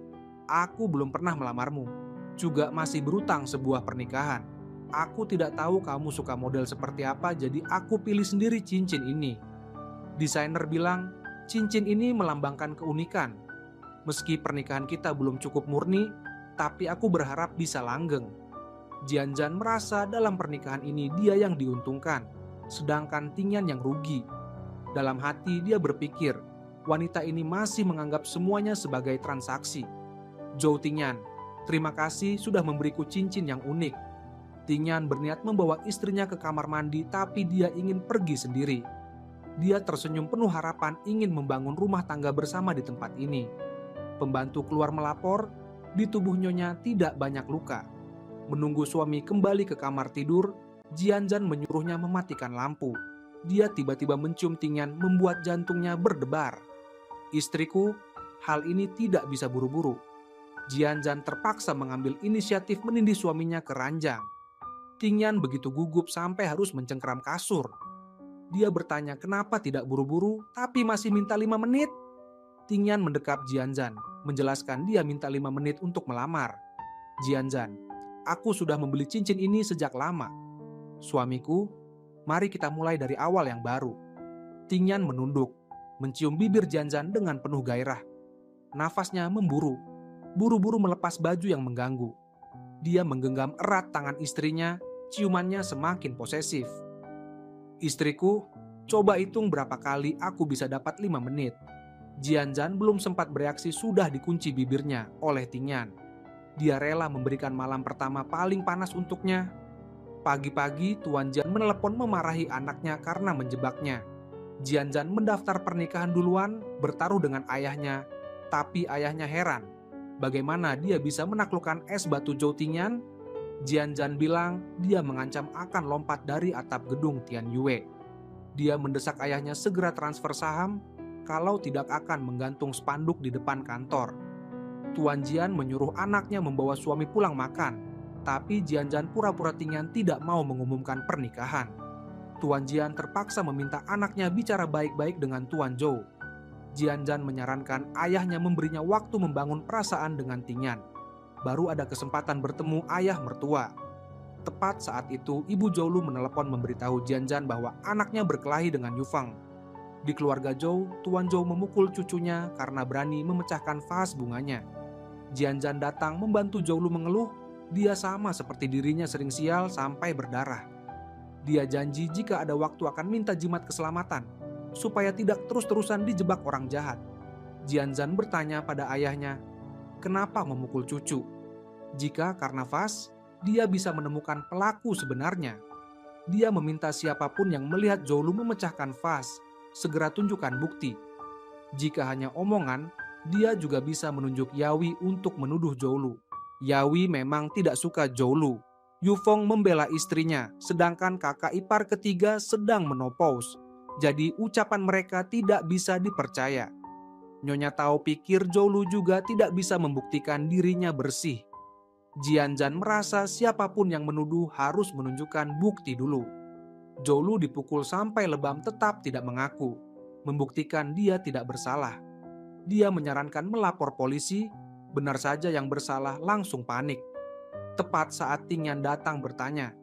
aku belum pernah melamarmu. Juga masih berutang sebuah pernikahan. Aku tidak tahu kamu suka model seperti apa, jadi aku pilih sendiri cincin ini. Desainer bilang, cincin ini melambangkan keunikan. Meski pernikahan kita belum cukup murni, tapi aku berharap bisa langgeng. Jianzhan merasa dalam pernikahan ini dia yang diuntungkan, sedangkan Tingyan yang rugi. Dalam hati dia berpikir, wanita ini masih menganggap semuanya sebagai transaksi. Zhou Tingyan, terima kasih sudah memberiku cincin yang unik. Tingyan berniat membawa istrinya ke kamar mandi tapi dia ingin pergi sendiri. Dia tersenyum penuh harapan ingin membangun rumah tangga bersama di tempat ini. Pembantu keluar melapor, di tubuh Nyonya tidak banyak luka. Menunggu suami kembali ke kamar tidur, Jianzhan menyuruhnya mematikan lampu. Dia tiba-tiba mencium Tingyan membuat jantungnya berdebar. Istriku, hal ini tidak bisa buru-buru. Jianzhan terpaksa mengambil inisiatif menindih suaminya ke ranjang. Tingyan begitu gugup sampai harus mencengkeram kasur. Dia bertanya kenapa tidak buru-buru tapi masih minta 5 menit. Tingyan mendekap Jianzhan, menjelaskan dia minta 5 menit untuk melamar. Jianzhan, aku sudah membeli cincin ini sejak lama. Suamiku, mari kita mulai dari awal yang baru. Tingyan menunduk, mencium bibir Jianzhan dengan penuh gairah. Nafasnya memburu, buru-buru melepas baju yang mengganggu. Dia menggenggam erat tangan istrinya, ciumannya semakin posesif. Istriku, coba hitung berapa kali aku bisa dapat 5 menit. Jianzhan belum sempat bereaksi sudah dikunci bibirnya oleh Tingyan. Dia rela memberikan malam pertama paling panas untuknya. Pagi-pagi Tuan Jian menelepon memarahi anaknya karena menjebaknya. Jianzhan mendaftar pernikahan duluan, bertaruh dengan ayahnya. Tapi ayahnya heran, bagaimana dia bisa menaklukkan es batu Zhou Tingyan? Jianzhan bilang dia mengancam akan lompat dari atap gedung Tianyue. Dia mendesak ayahnya segera transfer saham, kalau tidak akan menggantung spanduk di depan kantor. Tuan Jian menyuruh anaknya membawa suami pulang makan. Tapi Jianzhan pura-pura Tingyan tidak mau mengumumkan pernikahan. Tuan Jian terpaksa meminta anaknya bicara baik-baik dengan Tuan Zhou. Jianzhan menyarankan ayahnya memberinya waktu membangun perasaan dengan Tingyan. Baru ada kesempatan bertemu ayah mertua. Tepat saat itu, Ibu Zhou menelepon memberitahu Jianzhan bahwa anaknya berkelahi dengan Yufeng. Di keluarga Zhou, Tuan Zhou memukul cucunya karena berani memecahkan vas bunganya. Jianzhan datang membantu Zhou mengeluh. Dia sama seperti dirinya sering sial sampai berdarah. Dia janji jika ada waktu akan minta jimat keselamatan, supaya tidak terus-terusan dijebak orang jahat. Jianzhan bertanya pada ayahnya, kenapa memukul cucu? Jika karena vas, dia bisa menemukan pelaku sebenarnya. Dia meminta siapapun yang melihat Zhou memecahkan vas, segera tunjukkan bukti. Jika hanya omongan, dia juga bisa menunjuk Yawi untuk menuduh Zhou. Yawi memang tidak suka Zhou. Yufeng membela istrinya, sedangkan kakak ipar ketiga sedang menopause. Jadi ucapan mereka tidak bisa dipercaya. Nyonya Tao pikir Zhou juga tidak bisa membuktikan dirinya bersih. Jianzhan merasa siapapun yang menuduh harus menunjukkan bukti dulu. Zhou dipukul sampai lebam tetap tidak mengaku, membuktikan dia tidak bersalah. Dia menyarankan melapor polisi. Benar saja yang bersalah langsung panik. Tepat saat Tingyan datang bertanya,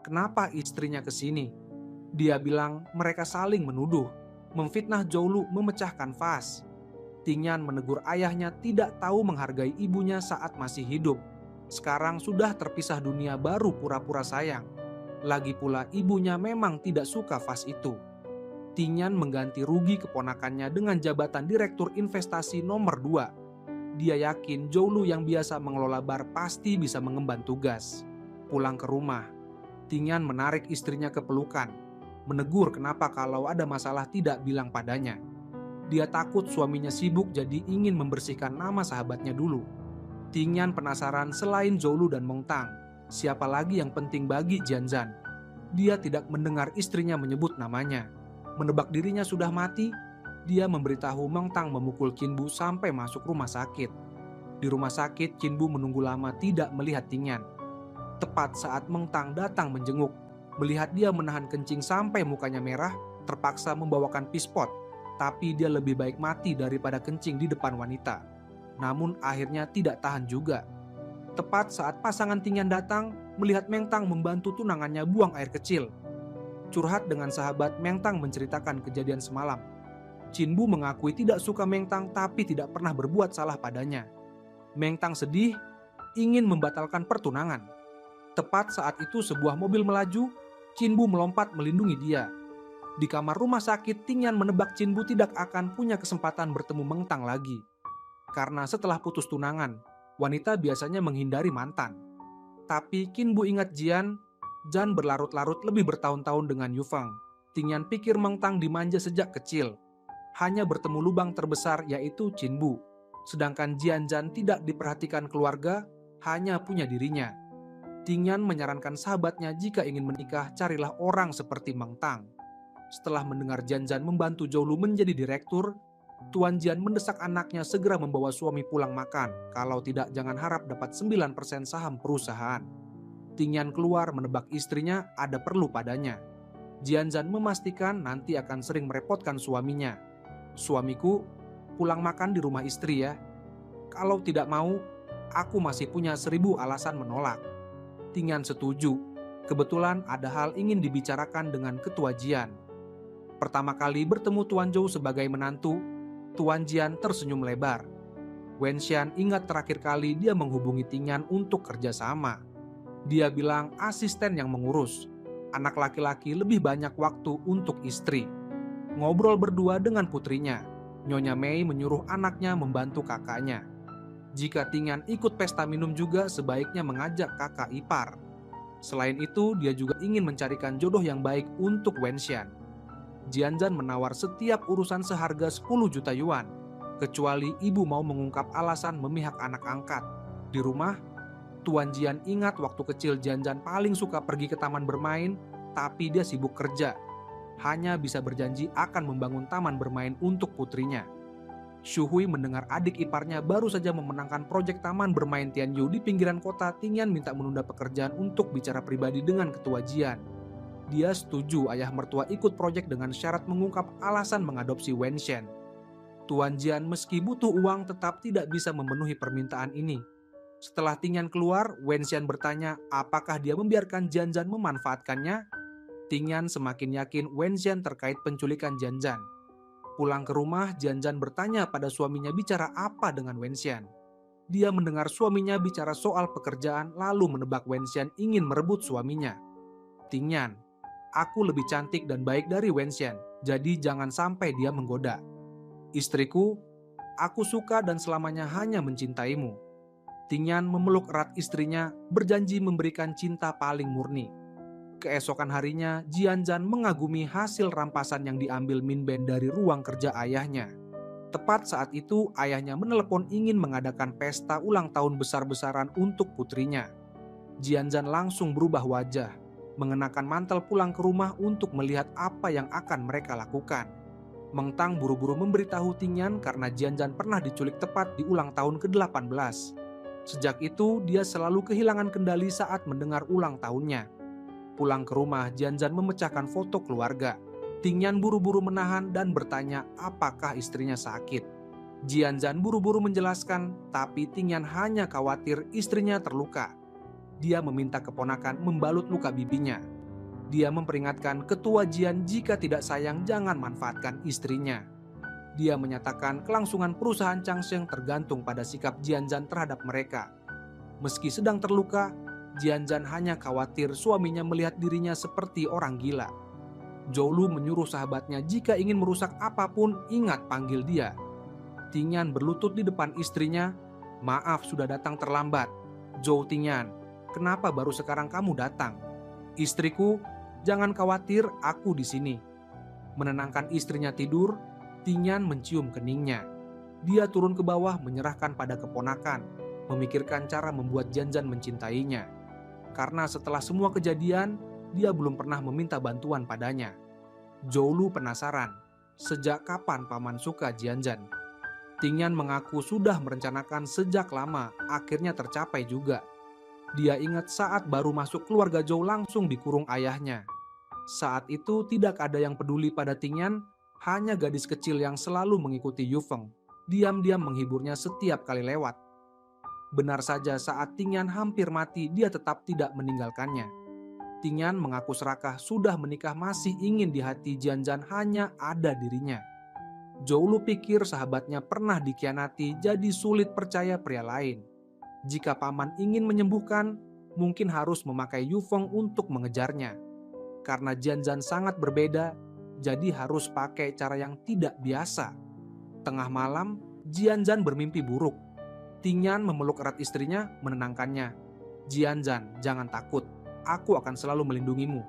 kenapa istrinya ke sini? Dia bilang mereka saling menuduh, memfitnah Zhou memecahkan vas. Tingyan menegur ayahnya tidak tahu menghargai ibunya saat masih hidup. Sekarang sudah terpisah dunia baru pura-pura sayang. Lagi pula ibunya memang tidak suka vas itu. Tingyan mengganti rugi keponakannya dengan jabatan Direktur Investasi nomor 2. Dia yakin Zhou yang biasa mengelola bar pasti bisa mengemban tugas. Pulang ke rumah, Tingyan menarik istrinya ke pelukan, menegur kenapa kalau ada masalah tidak bilang padanya. Dia takut suaminya sibuk jadi ingin membersihkan nama sahabatnya dulu. Tingyan penasaran selain Zhou dan Mengtang, siapa lagi yang penting bagi Jianzhan. Dia tidak mendengar istrinya menyebut namanya. Menebak dirinya sudah mati, dia memberitahu Mengtang memukul Qinbu sampai masuk rumah sakit. Di rumah sakit, Qinbu menunggu lama tidak melihat Tingyan. Tepat saat Mengtang datang menjenguk, melihat dia menahan kencing sampai mukanya merah, terpaksa membawakan pispot. Tapi dia lebih baik mati daripada kencing di depan wanita. Namun akhirnya tidak tahan juga. Tepat saat pasangan Tingyan datang, melihat Mengtang membantu tunangannya buang air kecil. Curhat dengan sahabat, Mengtang menceritakan kejadian semalam. Qinbu mengakui tidak suka Mengtang tapi tidak pernah berbuat salah padanya. Mengtang sedih, ingin membatalkan pertunangan. Tepat saat itu sebuah mobil melaju, Qinbu melompat melindungi dia. Di kamar rumah sakit, Tingyan menebak Qinbu tidak akan punya kesempatan bertemu Mengtang lagi. Karena setelah putus tunangan, wanita biasanya menghindari mantan. Tapi Qinbu ingat Jian berlarut-larut lebih bertahun-tahun dengan Yufeng. Tingyan pikir Mengtang dimanja sejak kecil. Hanya bertemu lubang terbesar yaitu Qinbu. Sedangkan Jianzhan tidak diperhatikan keluarga, hanya punya dirinya. Tingyan menyarankan sahabatnya jika ingin menikah carilah orang seperti Mengtang. Setelah mendengar Jianzhan membantu Zhou menjadi direktur, Tuan Jian mendesak anaknya segera membawa suami pulang makan, kalau tidak jangan harap dapat 9% saham perusahaan. Tingyan keluar menebak istrinya ada perlu padanya. Jianzhan memastikan nanti akan sering merepotkan suaminya. Suamiku, pulang makan di rumah istri ya. Kalau tidak mau, aku masih punya 1000 alasan menolak. Tingyan setuju. Kebetulan ada hal ingin dibicarakan dengan Ketua Jian. Pertama kali bertemu Tuan Zhou sebagai menantu, Tuan Jian tersenyum lebar. Wenxian ingat terakhir kali dia menghubungi Tingyan untuk kerjasama. Dia bilang asisten yang mengurus. Anak laki-laki lebih banyak waktu untuk istri. Ngobrol berdua dengan putrinya. Nyonya Mei menyuruh anaknya membantu kakaknya. Jika Tingyan ikut pesta minum juga sebaiknya mengajak kakak ipar. Selain itu, dia juga ingin mencarikan jodoh yang baik untuk Wenxian. Jianzhan menawar setiap urusan seharga 10 juta yuan, kecuali ibu mau mengungkap alasan memihak anak angkat. Di rumah, Tuan Jian ingat waktu kecil Jianzhan paling suka pergi ke taman bermain, tapi dia sibuk kerja. Hanya bisa berjanji akan membangun taman bermain untuk putrinya. Xu Hui mendengar adik iparnya baru saja memenangkan proyek taman bermain Tianyu di pinggiran kota. Tingyan minta menunda pekerjaan untuk bicara pribadi dengan Ketua Jian. Dia setuju ayah mertua ikut proyek dengan syarat mengungkap alasan mengadopsi Wenxian. Tuan Jian meski butuh uang tetap tidak bisa memenuhi permintaan ini. Setelah Tingyan keluar, Wenxian bertanya apakah dia membiarkan Jianzhan memanfaatkannya. Tingyan semakin yakin Wenxian terkait penculikan Jianzhan. Pulang ke rumah, Jianzhan bertanya pada suaminya bicara apa dengan Wenxian. Dia mendengar suaminya bicara soal pekerjaan lalu menebak Wenxian ingin merebut suaminya. Tingyan, aku lebih cantik dan baik dari Wenxian, jadi jangan sampai dia menggoda. Istriku, aku suka dan selamanya hanya mencintaimu. Tingyan memeluk erat istrinya, berjanji memberikan cinta paling murni. Keesokan harinya, Jianzhan mengagumi hasil rampasan yang diambil Minben dari ruang kerja ayahnya. Tepat saat itu, ayahnya menelepon ingin mengadakan pesta ulang tahun besar-besaran untuk putrinya. Jianzhan langsung berubah wajah, mengenakan mantel pulang ke rumah untuk melihat apa yang akan mereka lakukan. Meng Tang buru-buru memberitahu Tingyan karena Jianzhan pernah diculik tepat di ulang tahun ke-18. Sejak itu, dia selalu kehilangan kendali saat mendengar ulang tahunnya. Pulang ke rumah, Jianzhan memecahkan foto keluarga. Tingyan buru-buru menahan dan bertanya apakah istrinya sakit. Jianzhan buru-buru menjelaskan, tapi Tingyan hanya khawatir istrinya terluka. Dia meminta keponakan membalut luka bibinya. Dia memperingatkan Ketua Jian jika tidak sayang jangan manfaatkan istrinya. Dia menyatakan kelangsungan perusahaan Changsheng tergantung pada sikap Jianzhan terhadap mereka. Meski sedang terluka, Jianzhan hanya khawatir suaminya melihat dirinya seperti orang gila. Zhou Lu menyuruh sahabatnya jika ingin merusak apapun ingat panggil dia. Tingyan berlutut di depan istrinya. Maaf sudah datang terlambat. Zhou Tingyan, kenapa baru sekarang kamu datang? Istriku, jangan khawatir, aku di sini. Menenangkan istrinya tidur, Tingyan mencium keningnya. Dia turun ke bawah menyerahkan pada keponakan, memikirkan cara membuat Jianzhan mencintainya. Karena setelah semua kejadian, dia belum pernah meminta bantuan padanya. Zhou Lu penasaran, sejak kapan paman suka Jianzhan? Tingyan mengaku sudah merencanakan sejak lama, akhirnya tercapai juga. Dia ingat saat baru masuk keluarga Zhou langsung dikurung ayahnya. Saat itu tidak ada yang peduli pada Tingyan, hanya gadis kecil yang selalu mengikuti Yu Feng, diam-diam menghiburnya setiap kali lewat. Benar saja saat Tingyan hampir mati, dia tetap tidak meninggalkannya. Tingyan mengaku serakah sudah menikah masih ingin di hati Jianzhan hanya ada dirinya. Zhou Lu pikir sahabatnya pernah dikhianati jadi sulit percaya pria lain. Jika paman ingin menyembuhkan, mungkin harus memakai Yu Feng untuk mengejarnya. Karena Jianzhan sangat berbeda, jadi harus pakai cara yang tidak biasa. Tengah malam, Jianzhan bermimpi buruk. Tingyan memeluk erat istrinya, menenangkannya. Jianzhan, jangan takut. Aku akan selalu melindungimu.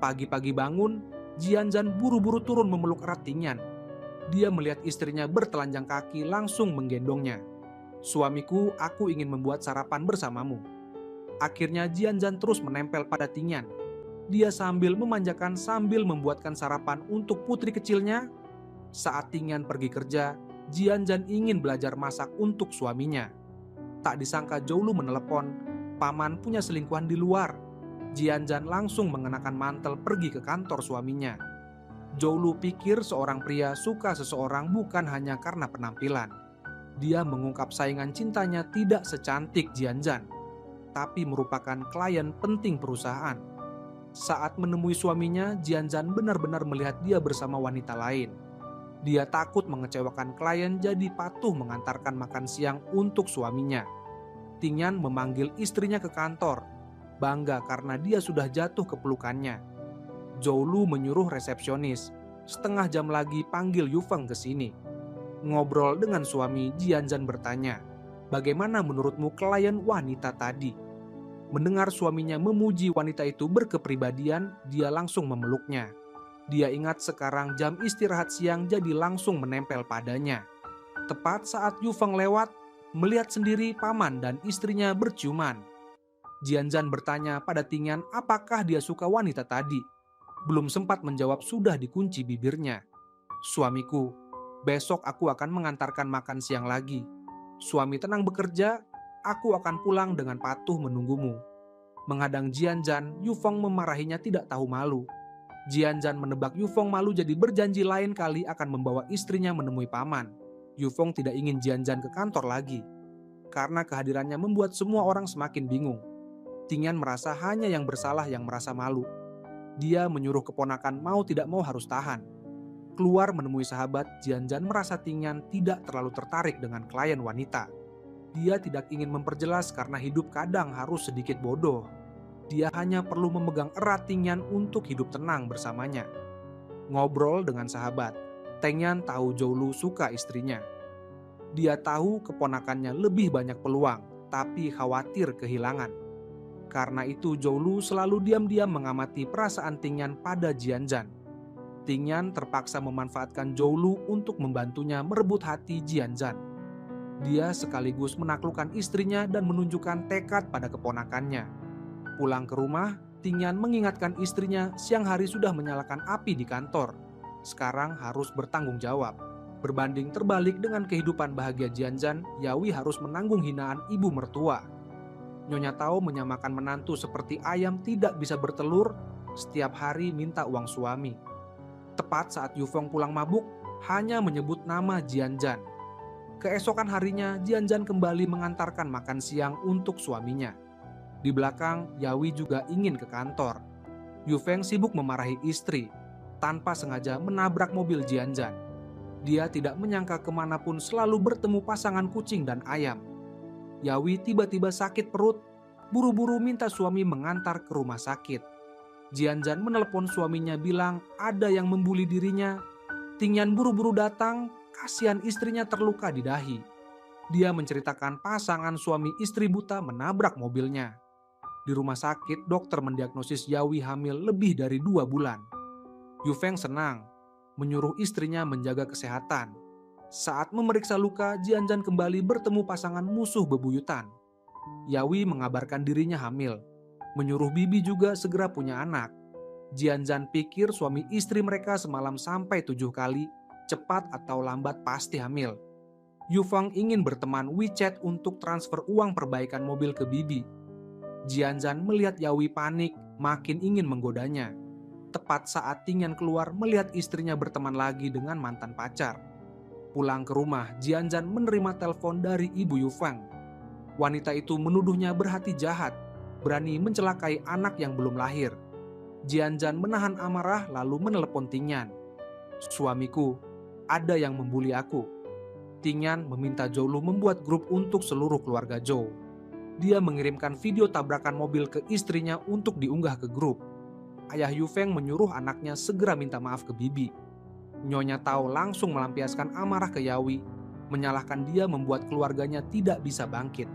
Pagi-pagi bangun, Jianzhan buru-buru turun memeluk erat Tingyan. Dia melihat istrinya bertelanjang kaki langsung menggendongnya. Suamiku, aku ingin membuat sarapan bersamamu. Akhirnya Jianzhan terus menempel pada Tingyan. Dia sambil memanjakan sambil membuatkan sarapan untuk putri kecilnya. Saat Tingyan pergi kerja, Jianzhan ingin belajar masak untuk suaminya. Tak disangka Joulu menelepon, paman punya selingkuhan di luar. Jianzhan langsung mengenakan mantel pergi ke kantor suaminya. Joulu pikir seorang pria suka seseorang bukan hanya karena penampilan. Dia mengungkap saingan cintanya tidak secantik Jianzhan, tapi merupakan klien penting perusahaan. Saat menemui suaminya, Jianzhan benar-benar melihat dia bersama wanita lain. Dia takut mengecewakan klien, jadi patuh mengantarkan makan siang untuk suaminya. Tingyan memanggil istrinya ke kantor, bangga karena dia sudah jatuh ke pelukannya. Joulu menyuruh resepsionis, setengah jam lagi panggil Yufeng ke sini. Ngobrol dengan suami, Jianzhan bertanya, bagaimana menurutmu klien wanita tadi? Mendengar suaminya memuji wanita itu berkepribadian, dia langsung memeluknya. Dia ingat sekarang jam istirahat siang, jadi langsung menempel padanya. Tepat saat Yufeng lewat, melihat sendiri paman dan istrinya berciuman. Jianzhan bertanya pada Tingyan apakah dia suka wanita tadi. Belum sempat menjawab sudah dikunci bibirnya. Suamiku, besok aku akan mengantarkan makan siang lagi. Suami tenang bekerja, aku akan pulang dengan patuh menunggumu. Menghadang Jianzhan, Yufeng memarahinya tidak tahu malu. Jianzhan menebak Yufeng malu, jadi berjanji lain kali akan membawa istrinya menemui paman. Yufeng tidak ingin Jianzhan ke kantor lagi, karena kehadirannya membuat semua orang semakin bingung. Tingyan merasa hanya yang bersalah yang merasa malu. Dia menyuruh keponakan mau tidak mau harus tahan. Keluar menemui sahabat, Jianzhan merasa Tingyan tidak terlalu tertarik dengan klien wanita. Dia tidak ingin memperjelas karena hidup kadang harus sedikit bodoh. Dia hanya perlu memegang erat Tingyan untuk hidup tenang bersamanya. Ngobrol dengan sahabat, Tingyan tahu Joulu suka istrinya. Dia tahu keponakannya lebih banyak peluang, tapi khawatir kehilangan. Karena itu Joulu selalu diam-diam mengamati perasaan Tingyan pada Jianzhan. Tingyan terpaksa memanfaatkan Joulu untuk membantunya merebut hati Jianzhan. Dia sekaligus menaklukkan istrinya dan menunjukkan tekad pada keponakannya. Pulang ke rumah, Tingyan mengingatkan istrinya siang hari sudah menyalakan api di kantor. Sekarang harus bertanggung jawab. Berbanding terbalik dengan kehidupan bahagia Jianzhan, Yawi harus menanggung hinaan ibu mertua. Nyonya Tao menyamakan menantu seperti ayam tidak bisa bertelur, setiap hari minta uang suami. Tepat saat Yufeng pulang mabuk, hanya menyebut nama Jianzhan. Keesokan harinya, Jianzhan kembali mengantarkan makan siang untuk suaminya. Di belakang, Yawi juga ingin ke kantor. Yufeng sibuk memarahi istri, tanpa sengaja menabrak mobil Jianzhan. Dia tidak menyangka kemanapun selalu bertemu pasangan kucing dan ayam. Yawi tiba-tiba sakit perut, buru-buru minta suami mengantar ke rumah sakit. Jianzhan menelepon suaminya bilang ada yang membuli dirinya. Tingyan buru-buru datang, kasihan istrinya terluka di dahi. Dia menceritakan pasangan suami istri buta menabrak mobilnya. Di rumah sakit, dokter mendiagnosis Yawi hamil lebih dari 2 bulan. Yufeng senang, menyuruh istrinya menjaga kesehatan. Saat memeriksa luka, Jianzhan kembali bertemu pasangan musuh bebuyutan. Yawi mengabarkan dirinya hamil, menyuruh bibi juga segera punya anak. Jianzhan pikir suami istri mereka semalam sampai 7 kali, cepat atau lambat pasti hamil. Yufeng ingin berteman WeChat untuk transfer uang perbaikan mobil ke bibi. Jianzhan melihat Yawi panik, makin ingin menggodanya. Tepat saat Tingyan keluar melihat istrinya berteman lagi dengan mantan pacar. Pulang ke rumah, Jianzhan menerima telepon dari ibu Yufeng. Wanita itu menuduhnya berhati jahat, berani mencelakai anak yang belum lahir. Jianzhan menahan amarah lalu menelepon Tingyan. Suamiku, ada yang membuli aku. Tingyan meminta Joulu membuat grup untuk seluruh keluarga Zhou. Dia mengirimkan video tabrakan mobil ke istrinya untuk diunggah ke grup. Ayah Yufeng menyuruh anaknya segera minta maaf ke bibi. Nyonya Tao langsung melampiaskan amarah ke Yawi, menyalahkan dia membuat keluarganya tidak bisa bangkit.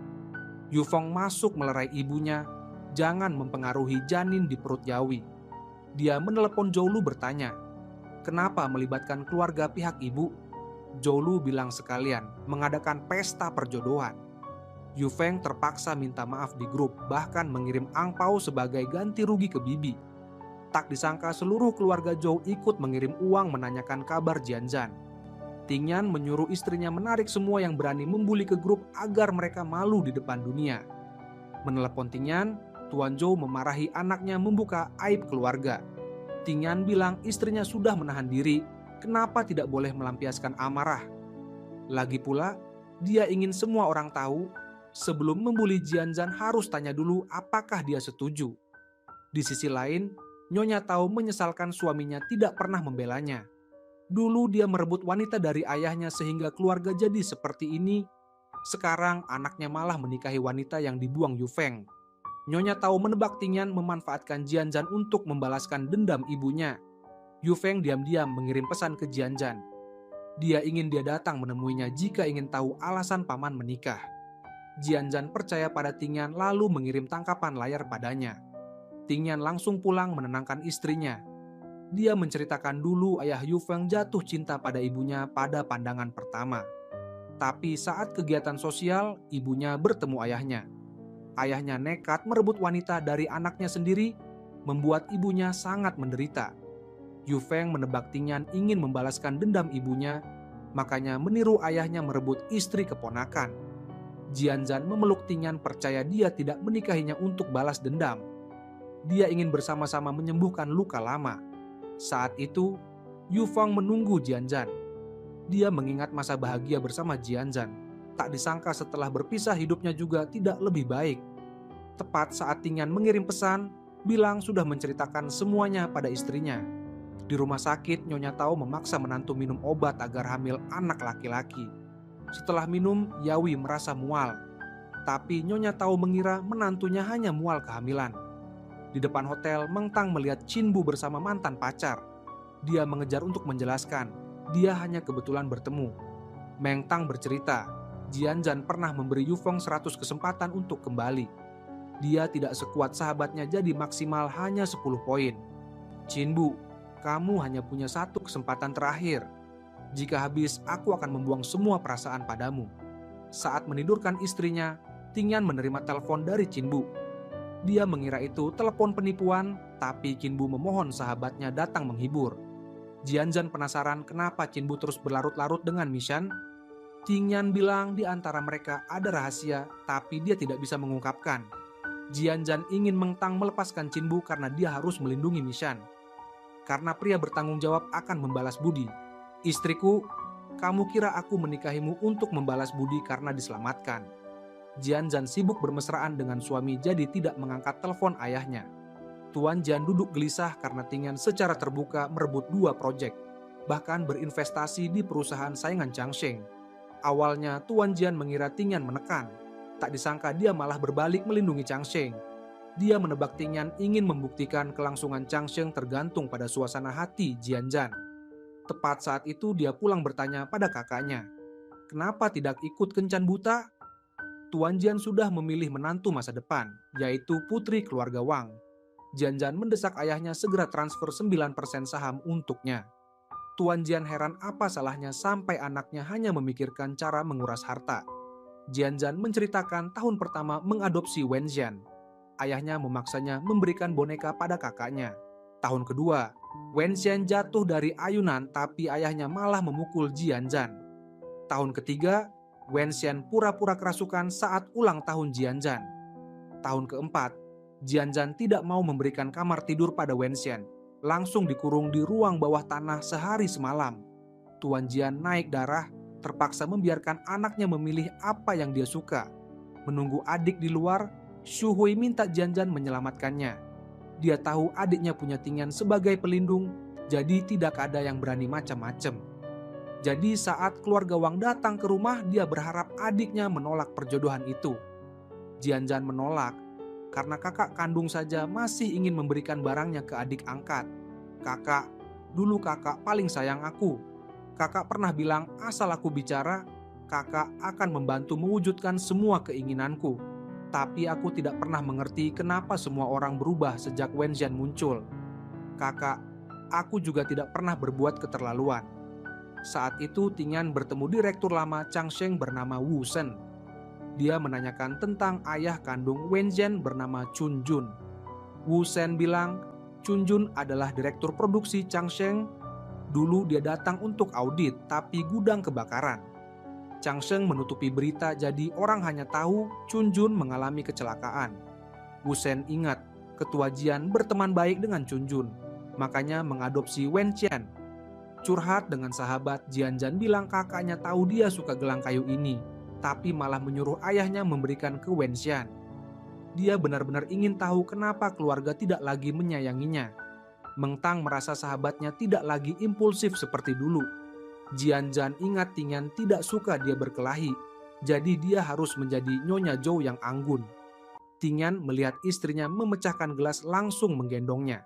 Yufeng masuk melerai ibunya, jangan mempengaruhi janin di perut Yawi. Dia menelepon Joulu bertanya, kenapa melibatkan keluarga pihak ibu? Joulu bilang sekalian mengadakan pesta perjodohan. Yufeng terpaksa minta maaf di grup, bahkan mengirim angpau sebagai ganti rugi ke bibi. Tak disangka seluruh keluarga Zhou ikut mengirim uang menanyakan kabar Jianzhan. Tingyan menyuruh istrinya menarik semua yang berani membuli ke grup agar mereka malu di depan dunia. Menelepon Tingyan, Tuan Zhou memarahi anaknya membuka aib keluarga. Tingyan bilang istrinya sudah menahan diri, kenapa tidak boleh melampiaskan amarah. Lagi pula, dia ingin semua orang tahu, sebelum membuli Jianzhan harus tanya dulu apakah dia setuju. Di sisi lain, Nyonya Tao menyesalkan suaminya tidak pernah membelanya. Dulu dia merebut wanita dari ayahnya sehingga keluarga jadi seperti ini. Sekarang anaknya malah menikahi wanita yang dibuang Yu Feng. Nyonya Tao menebak Tingyan memanfaatkan Jianzhan untuk membalaskan dendam ibunya. Yu Feng diam-diam mengirim pesan ke Jianzhan. Dia ingin dia datang menemuinya jika ingin tahu alasan paman menikah. Jianzhan percaya pada Tingyan lalu mengirim tangkapan layar padanya. Tingyan langsung pulang menenangkan istrinya. Dia menceritakan dulu ayah Yu Feng jatuh cinta pada ibunya pada pandangan pertama. Tapi saat kegiatan sosial, ibunya bertemu ayahnya. Ayahnya nekat merebut wanita dari anaknya sendiri, membuat ibunya sangat menderita. Yu Feng menebak Tingyan ingin membalaskan dendam ibunya, makanya meniru ayahnya merebut istri keponakan. Jianzhan memeluk Tingyan percaya dia tidak menikahinya untuk balas dendam. Dia ingin bersama-sama menyembuhkan luka lama. Saat itu, Yu Feng menunggu Jianzhan. Dia mengingat masa bahagia bersama Jianzhan. Tak disangka setelah berpisah hidupnya juga tidak lebih baik. Tepat saat Tingyan mengirim pesan, bilang sudah menceritakan semuanya pada istrinya. Di rumah sakit, Nyonya Tao memaksa menantu minum obat agar hamil anak laki-laki. Setelah minum, Yawi merasa mual. Tapi Nyonya Tao mengira menantunya hanya mual kehamilan. Di depan hotel, Meng Tang melihat Qin Bu bersama mantan pacar. Dia mengejar untuk menjelaskan, dia hanya kebetulan bertemu. Meng Tang bercerita, Jianzhan pernah memberi Yu Feng 100 kesempatan untuk kembali. Dia tidak sekuat sahabatnya jadi maksimal hanya 10 poin. Qin Bu, kamu hanya punya 1 kesempatan terakhir. Jika habis, aku akan membuang semua perasaan padamu. Saat menidurkan istrinya, Tingyan menerima telepon dari Qin Bu. Dia mengira itu telepon penipuan, tapi Qin Bu memohon sahabatnya datang menghibur. Jianzhan penasaran kenapa Qin Bu terus berlarut-larut dengan Mishan. Tingyan bilang di antara mereka ada rahasia, tapi dia tidak bisa mengungkapkan. Jianzhan ingin Meng Tang melepaskan Qin Bu karena dia harus melindungi Mishan. Karena pria bertanggung jawab akan membalas budi. Istriku, kamu kira aku menikahimu untuk membalas budi karena diselamatkan. Jianzhan sibuk bermesraan dengan suami jadi tidak mengangkat telepon ayahnya. Tuan Jian duduk gelisah karena Tingyan secara terbuka merebut 2 proyek, bahkan berinvestasi di perusahaan saingan Changsheng. Awalnya Tuan Jian mengira Tingyan menekan, tak disangka dia malah berbalik melindungi Changsheng. Dia menebak Tingyan ingin membuktikan kelangsungan Changsheng tergantung pada suasana hati Jianzhan. Tepat saat itu dia pulang bertanya pada kakaknya, kenapa tidak ikut kencan buta? Tuan Jian sudah memilih menantu masa depan, yaitu putri keluarga Wang. Jianzhan mendesak ayahnya segera transfer 9% saham untuknya. Tuan Jian heran apa salahnya sampai anaknya hanya memikirkan cara menguras harta. Jianzhan menceritakan tahun pertama mengadopsi Wenxian. Ayahnya memaksanya memberikan boneka pada kakaknya. Tahun kedua, Wenxian jatuh dari ayunan tapi ayahnya malah memukul Jianzhan. Tahun ketiga, Wenxian pura-pura kerasukan saat ulang tahun Jianzhan. Tahun keempat, Jianzhan tidak mau memberikan kamar tidur pada Wenxian, langsung dikurung di ruang bawah tanah sehari semalam. Tuan Jian naik darah, terpaksa membiarkan anaknya memilih apa yang dia suka. Menunggu adik di luar, Xu Hui minta Jianzhan menyelamatkannya. Dia tahu adiknya punya Tingyan sebagai pelindung, jadi tidak ada yang berani macam-macam. Jadi saat keluarga Wang datang ke rumah, dia berharap adiknya menolak perjodohan itu. Jianzhan menolak, karena kakak kandung saja masih ingin memberikan barangnya ke adik angkat. Kakak, dulu kakak paling sayang aku. Kakak pernah bilang asal aku bicara, kakak akan membantu mewujudkan semua keinginanku. Tapi aku tidak pernah mengerti kenapa semua orang berubah sejak Wenxian muncul. Kakak, aku juga tidak pernah berbuat keterlaluan. Saat itu Tingyan bertemu direktur lama Changsheng bernama Wu Shen. Dia menanyakan tentang ayah kandung Wenxian bernama Chun Jun. Wu Shen bilang Chun Jun adalah direktur produksi Changsheng. Dulu dia datang untuk audit, tapi gudang kebakaran. Chang Sheng menutupi berita jadi orang hanya tahu Chun Jun mengalami kecelakaan. Wu Shen ingat ketua Jian berteman baik dengan Chun Jun, makanya mengadopsi Wen Qian. Curhat dengan sahabat, Jian Zhan bilang kakaknya tahu dia suka gelang kayu ini, tapi malah menyuruh ayahnya memberikan ke Wen Qian. Dia benar-benar ingin tahu kenapa keluarga tidak lagi menyayanginya. Meng Tang merasa sahabatnya tidak lagi impulsif seperti dulu. Jian Zhan ingat Tingyan tidak suka dia berkelahi, jadi dia harus menjadi Nyonya Zhou yang anggun. Tingyan melihat istrinya memecahkan gelas langsung menggendongnya.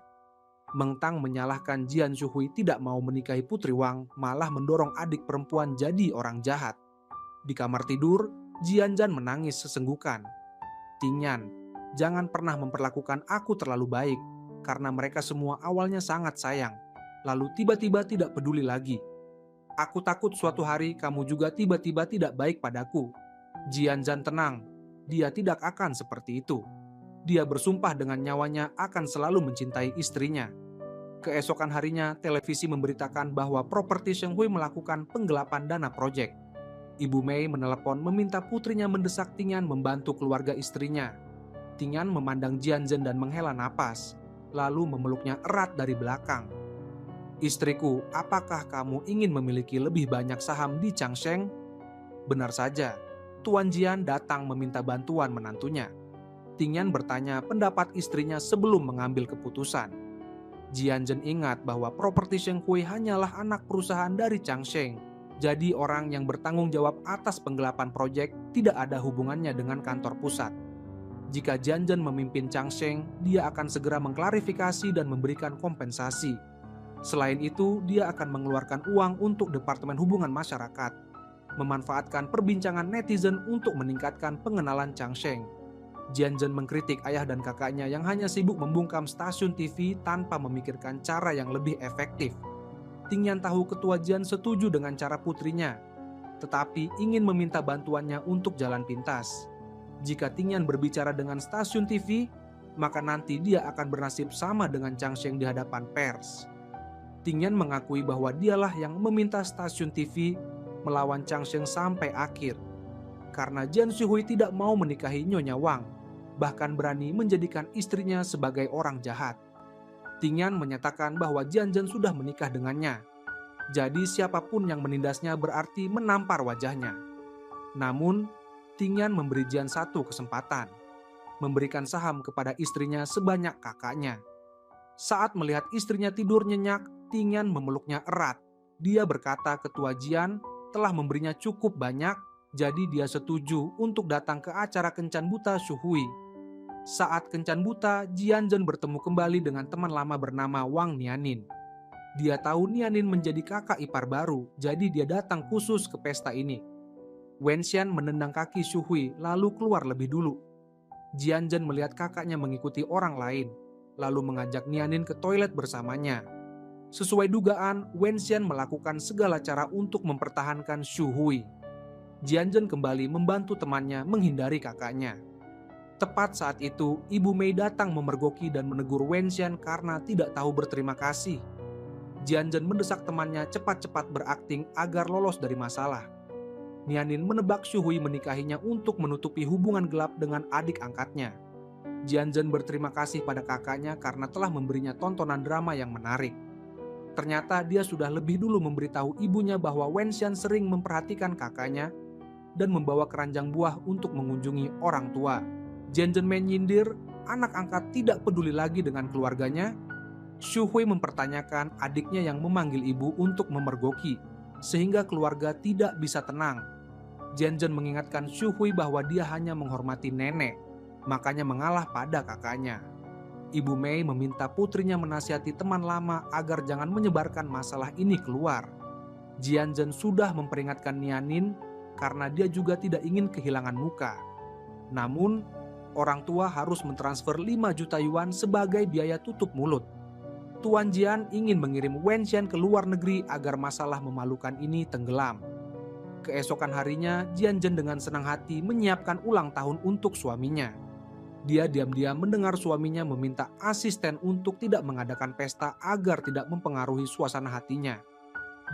Meng Tang menyalahkan Jian Shuhui tidak mau menikahi Putri Wang, malah mendorong adik perempuan jadi orang jahat. Di kamar tidur, Jian Zhan menangis sesenggukan. Tingyan, jangan pernah memperlakukan aku terlalu baik, karena mereka semua awalnya sangat sayang, lalu tiba-tiba tidak peduli lagi. Aku takut suatu hari kamu juga tiba-tiba tidak baik padaku. Jian Zhan tenang, dia tidak akan seperti itu. Dia bersumpah dengan nyawanya akan selalu mencintai istrinya. Keesokan harinya, televisi memberitakan bahwa properti Sheng Hui melakukan penggelapan dana proyek. Ibu Mei menelepon meminta putrinya mendesak Tingyan membantu keluarga istrinya. Tingyan memandang Jian Zhen dan menghela napas, lalu memeluknya erat dari belakang. Istriku, apakah kamu ingin memiliki lebih banyak saham di Chang Sheng? Benar saja, Tuan Jian datang meminta bantuan menantunya. Tingyan bertanya pendapat istrinya sebelum mengambil keputusan. Jian Zhen ingat bahwa properti Sheng Hui hanyalah anak perusahaan dari Chang Sheng. Jadi orang yang bertanggung jawab atas penggelapan proyek tidak ada hubungannya dengan kantor pusat. Jika Jian Zhen memimpin Chang Sheng, dia akan segera mengklarifikasi dan memberikan kompensasi. Selain itu, dia akan mengeluarkan uang untuk Departemen Hubungan Masyarakat, memanfaatkan perbincangan netizen untuk meningkatkan pengenalan Chang Sheng. Jian Zhen mengkritik ayah dan kakaknya yang hanya sibuk membungkam stasiun TV tanpa memikirkan cara yang lebih efektif. Tingyan tahu ketua Jian setuju dengan cara putrinya, tetapi ingin meminta bantuannya untuk jalan pintas. Jika Tingyan berbicara dengan stasiun TV, maka nanti dia akan bernasib sama dengan Chang Sheng di hadapan pers. Tingyan mengakui bahwa dialah yang meminta stasiun TV melawan Chang Sheng sampai akhir. Karena Jian Shuhui tidak mau menikahi Nyonya Wang, bahkan berani menjadikan istrinya sebagai orang jahat. Tingyan menyatakan bahwa Jian Zhen sudah menikah dengannya. Jadi siapapun yang menindasnya berarti menampar wajahnya. Namun, Tingyan memberi Jian satu kesempatan, memberikan saham kepada istrinya sebanyak kakaknya. Saat melihat istrinya tidur nyenyak, Tingyan memeluknya erat. Dia berkata ketua Jian telah memberinya cukup banyak, jadi dia setuju untuk datang ke acara kencan buta Shuhui. Saat kencan buta, Jian Zhen bertemu kembali dengan teman lama bernama Wang Nianin. Dia tahu Nianin menjadi kakak ipar baru, jadi dia datang khusus ke pesta ini. Wen Qian menendang kaki Shuhui lalu keluar lebih dulu. Jian Zhen melihat kakaknya mengikuti orang lain, lalu mengajak Nianin ke toilet bersamanya. Sesuai dugaan, Wen Qian melakukan segala cara untuk mempertahankan Shuhui. Jian Zhen kembali membantu temannya menghindari kakaknya. Tepat saat itu, Ibu Mei datang memergoki dan menegur Wen Qian karena tidak tahu berterima kasih. Jian Zhen mendesak temannya cepat-cepat berakting agar lolos dari masalah. Nianin menebak Shuhui menikahinya untuk menutupi hubungan gelap dengan adik angkatnya. Jian Zhen berterima kasih pada kakaknya karena telah memberinya tontonan drama yang menarik. Ternyata dia sudah lebih dulu memberitahu ibunya bahwa Wen Qian sering memperhatikan kakaknya dan membawa keranjang buah untuk mengunjungi orang tua. Jian Zhen menyindir anak angkat tidak peduli lagi dengan keluarganya. Shuhui mempertanyakan adiknya yang memanggil ibu untuk memergoki, sehingga keluarga tidak bisa tenang. Jian Zhen mengingatkan Shuhui bahwa dia hanya menghormati nenek, makanya mengalah pada kakaknya. Ibu Mei meminta putrinya menasihati teman lama agar jangan menyebarkan masalah ini keluar. Jian Zhen sudah memperingatkan Nianin karena dia juga tidak ingin kehilangan muka. Namun, orang tua harus mentransfer 5 juta yuan sebagai biaya tutup mulut. Tuan Jian ingin mengirim Wen Qian ke luar negeri agar masalah memalukan ini tenggelam. Keesokan harinya, Jian Zhen dengan senang hati menyiapkan ulang tahun untuk suaminya. Dia diam-diam mendengar suaminya meminta asisten untuk tidak mengadakan pesta agar tidak mempengaruhi suasana hatinya.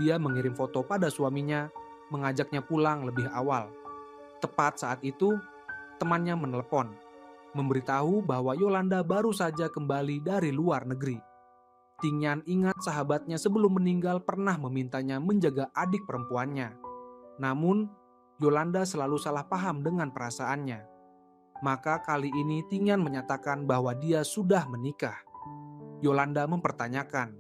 Dia mengirim foto pada suaminya, mengajaknya pulang lebih awal. Tepat saat itu, temannya menelepon, memberitahu bahwa Yolanda baru saja kembali dari luar negeri. Tingyan ingat sahabatnya sebelum meninggal pernah memintanya menjaga adik perempuannya. Namun, Yolanda selalu salah paham dengan perasaannya. Maka kali ini Tingyan menyatakan bahwa dia sudah menikah. Yolanda mempertanyakan,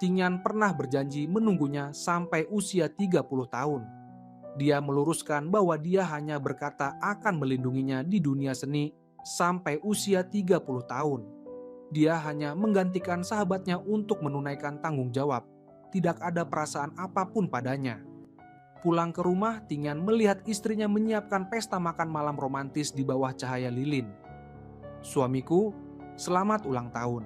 Tingyan pernah berjanji menunggunya sampai usia 30 tahun. Dia meluruskan bahwa dia hanya berkata akan melindunginya di dunia seni sampai usia 30 tahun. Dia hanya menggantikan sahabatnya untuk menunaikan tanggung jawab. Tidak ada perasaan apapun padanya. Pulang ke rumah, Tingyan melihat istrinya menyiapkan pesta makan malam romantis di bawah cahaya lilin. "Suamiku, selamat ulang tahun.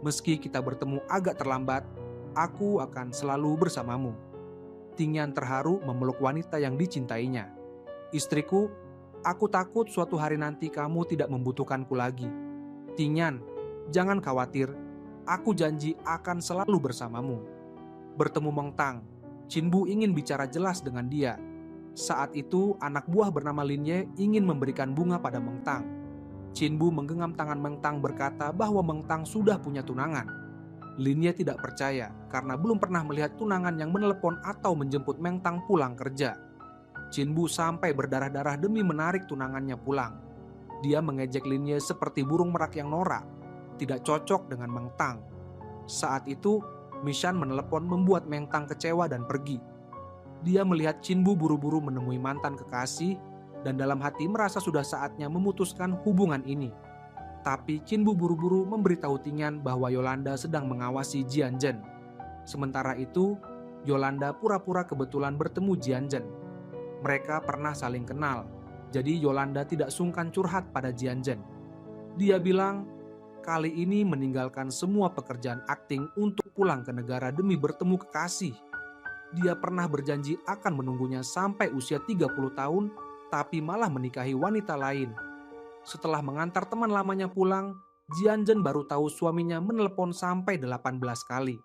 Meski kita bertemu agak terlambat, aku akan selalu bersamamu." Tingyan terharu memeluk wanita yang dicintainya. "Istriku, aku takut suatu hari nanti kamu tidak membutuhkanku lagi. Tingyan, jangan khawatir, aku janji akan selalu bersamamu." Bertemu Meng Tang, Chin Bu ingin bicara jelas dengan dia. Saat itu, anak buah bernama Lin Ye ingin memberikan bunga pada Meng Tang. Chin Bu menggenggam tangan Meng Tang berkata bahwa Meng Tang sudah punya tunangan. Lin Ye tidak percaya karena belum pernah melihat tunangan yang menelepon atau menjemput Meng Tang pulang kerja. Chin Bu sampai berdarah-darah demi menarik tunangannya pulang. Dia mengejek Lin Ye seperti burung merak yang norak, tidak cocok dengan Meng Tang. Saat itu, Mishan menelepon membuat Meng Tang kecewa dan pergi. Dia melihat Chin Bu buru-buru menemui mantan kekasih dan dalam hati merasa sudah saatnya memutuskan hubungan ini. Tapi Chin Bu buru-buru memberitahu Tingyan bahwa Yolanda sedang mengawasi Jianzhen. Sementara itu, Yolanda pura-pura kebetulan bertemu Jianzhen. Mereka pernah saling kenal, jadi Yolanda tidak sungkan curhat pada Jianzhen. Dia bilang, kali ini meninggalkan semua pekerjaan akting untuk pulang ke negara demi bertemu kekasih. Dia pernah berjanji akan menunggunya sampai usia 30 tahun, tapi malah menikahi wanita lain. Setelah mengantar teman lamanya pulang, Jianzhen baru tahu suaminya menelepon sampai 18 kali.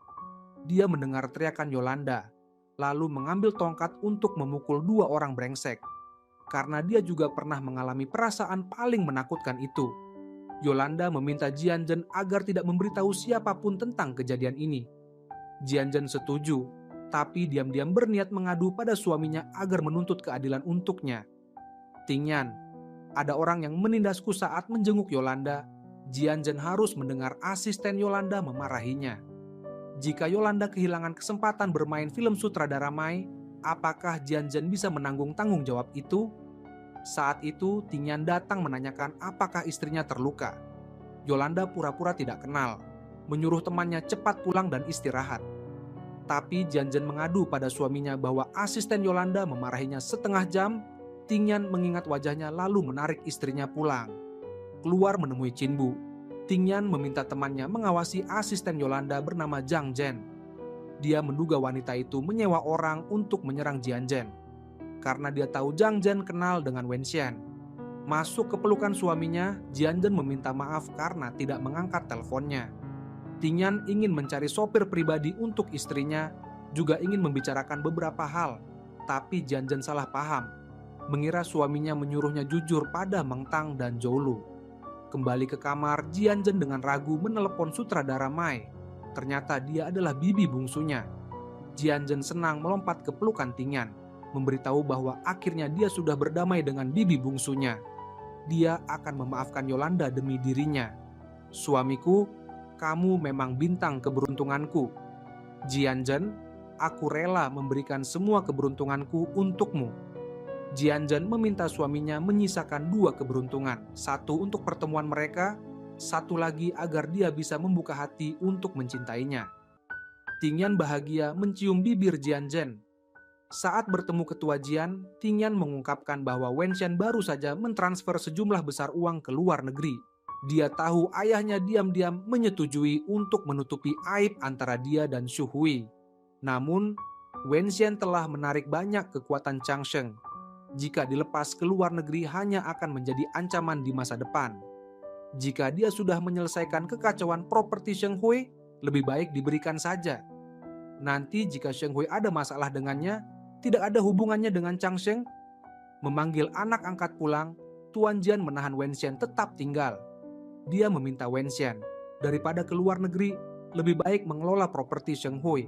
Dia mendengar teriakan Yolanda, lalu mengambil tongkat untuk memukul 2 orang brengsek. Karena dia juga pernah mengalami perasaan paling menakutkan itu. Yolanda meminta Jianzhen agar tidak memberitahu siapapun tentang kejadian ini. Jianzhen setuju, tapi diam-diam berniat mengadu pada suaminya agar menuntut keadilan untuknya. "Tingyan, ada orang yang menindasku saat menjenguk Yolanda." Jianzhen harus mendengar asisten Yolanda memarahinya. Jika Yolanda kehilangan kesempatan bermain film sutradara Mai, apakah Jianzhen bisa menanggung tanggung jawab itu? Saat itu, Tingyan datang menanyakan apakah istrinya terluka. Yolanda pura-pura tidak kenal, menyuruh temannya cepat pulang dan istirahat. Tapi Jianzhen mengadu pada suaminya bahwa asisten Yolanda memarahinya setengah jam. Tingyan mengingat wajahnya lalu menarik istrinya pulang. Keluar menemui Chin Bu, Tingyan meminta temannya mengawasi asisten Yolanda bernama Zhang Zhen. Dia menduga wanita itu menyewa orang untuk menyerang Jianzhen. Karena dia tahu Zhang Zhen kenal dengan Wenxian. Masuk ke pelukan suaminya, Jianzhen meminta maaf karena tidak mengangkat teleponnya. Tingyan ingin mencari sopir pribadi untuk istrinya, juga ingin membicarakan beberapa hal. Tapi Jianzhen salah paham, mengira suaminya menyuruhnya jujur pada Meng Tang dan Zhou. Kembali ke kamar, Jianzhen dengan ragu menelepon sutradara Mai. Ternyata dia adalah bibi bungsunya. Jianzhen senang melompat ke pelukan Tingyan, memberitahu bahwa akhirnya dia sudah berdamai dengan bibi bungsunya. Dia akan memaafkan Yolanda demi dirinya. "Suamiku, kamu memang bintang keberuntunganku. Jianzhen, aku rela memberikan semua keberuntunganku untukmu." Jianzhen meminta suaminya menyisakan 2 keberuntungan, 1 untuk pertemuan mereka, 1 lagi agar dia bisa membuka hati untuk mencintainya. Tingyan bahagia mencium bibir Jianzhen. Saat bertemu ketua Jian, Tingyan mengungkapkan bahwa Wenxian baru saja mentransfer sejumlah besar uang ke luar negeri. Dia tahu ayahnya diam-diam menyetujui untuk menutupi aib antara dia dan Xu Hui. Namun, Wenxian telah menarik banyak kekuatan Changsheng. Jika dilepas ke luar negeri hanya akan menjadi ancaman di masa depan. Jika dia sudah menyelesaikan kekacauan properti Sheng Hui, lebih baik diberikan saja. Nanti jika Sheng Hui ada masalah dengannya, tidak ada hubungannya dengan Chang Sheng. Memanggil anak angkat pulang, Tuan Jian menahan Wen Xian tetap tinggal. Dia meminta Wen Xian, daripada ke luar negeri, lebih baik mengelola properti Sheng Hui.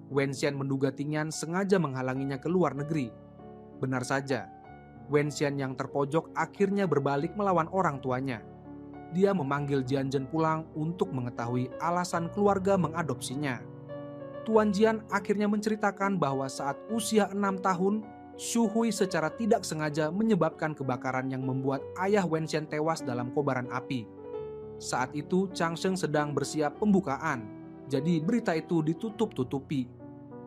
Wen Xian menduga Ting Yan sengaja menghalanginya ke luar negeri. Benar saja, Wen Xian yang terpojok akhirnya berbalik melawan orang tuanya. Dia memanggil Jian Zhen pulang untuk mengetahui alasan keluarga mengadopsinya. Tuan Jian akhirnya menceritakan bahwa saat usia 6 tahun, Xu Hui secara tidak sengaja menyebabkan kebakaran yang membuat ayah Wen Xian tewas dalam kobaran api. Saat itu Chang Sheng sedang bersiap pembukaan, jadi berita itu ditutup-tutupi.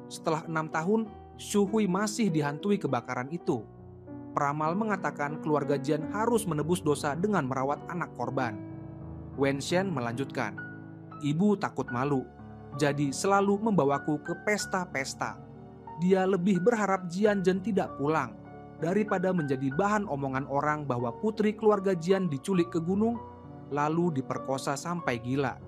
Setelah 6 tahun, Xu Hui masih dihantui kebakaran itu. Peramal mengatakan keluarga Jian harus menebus dosa dengan merawat anak korban. Wen Xian melanjutkan, "Ibu takut malu, jadi selalu membawaku ke pesta-pesta. Dia lebih berharap Jian Zhen tidak pulang daripada menjadi bahan omongan orang bahwa putri keluarga Jian diculik ke gunung lalu diperkosa sampai gila.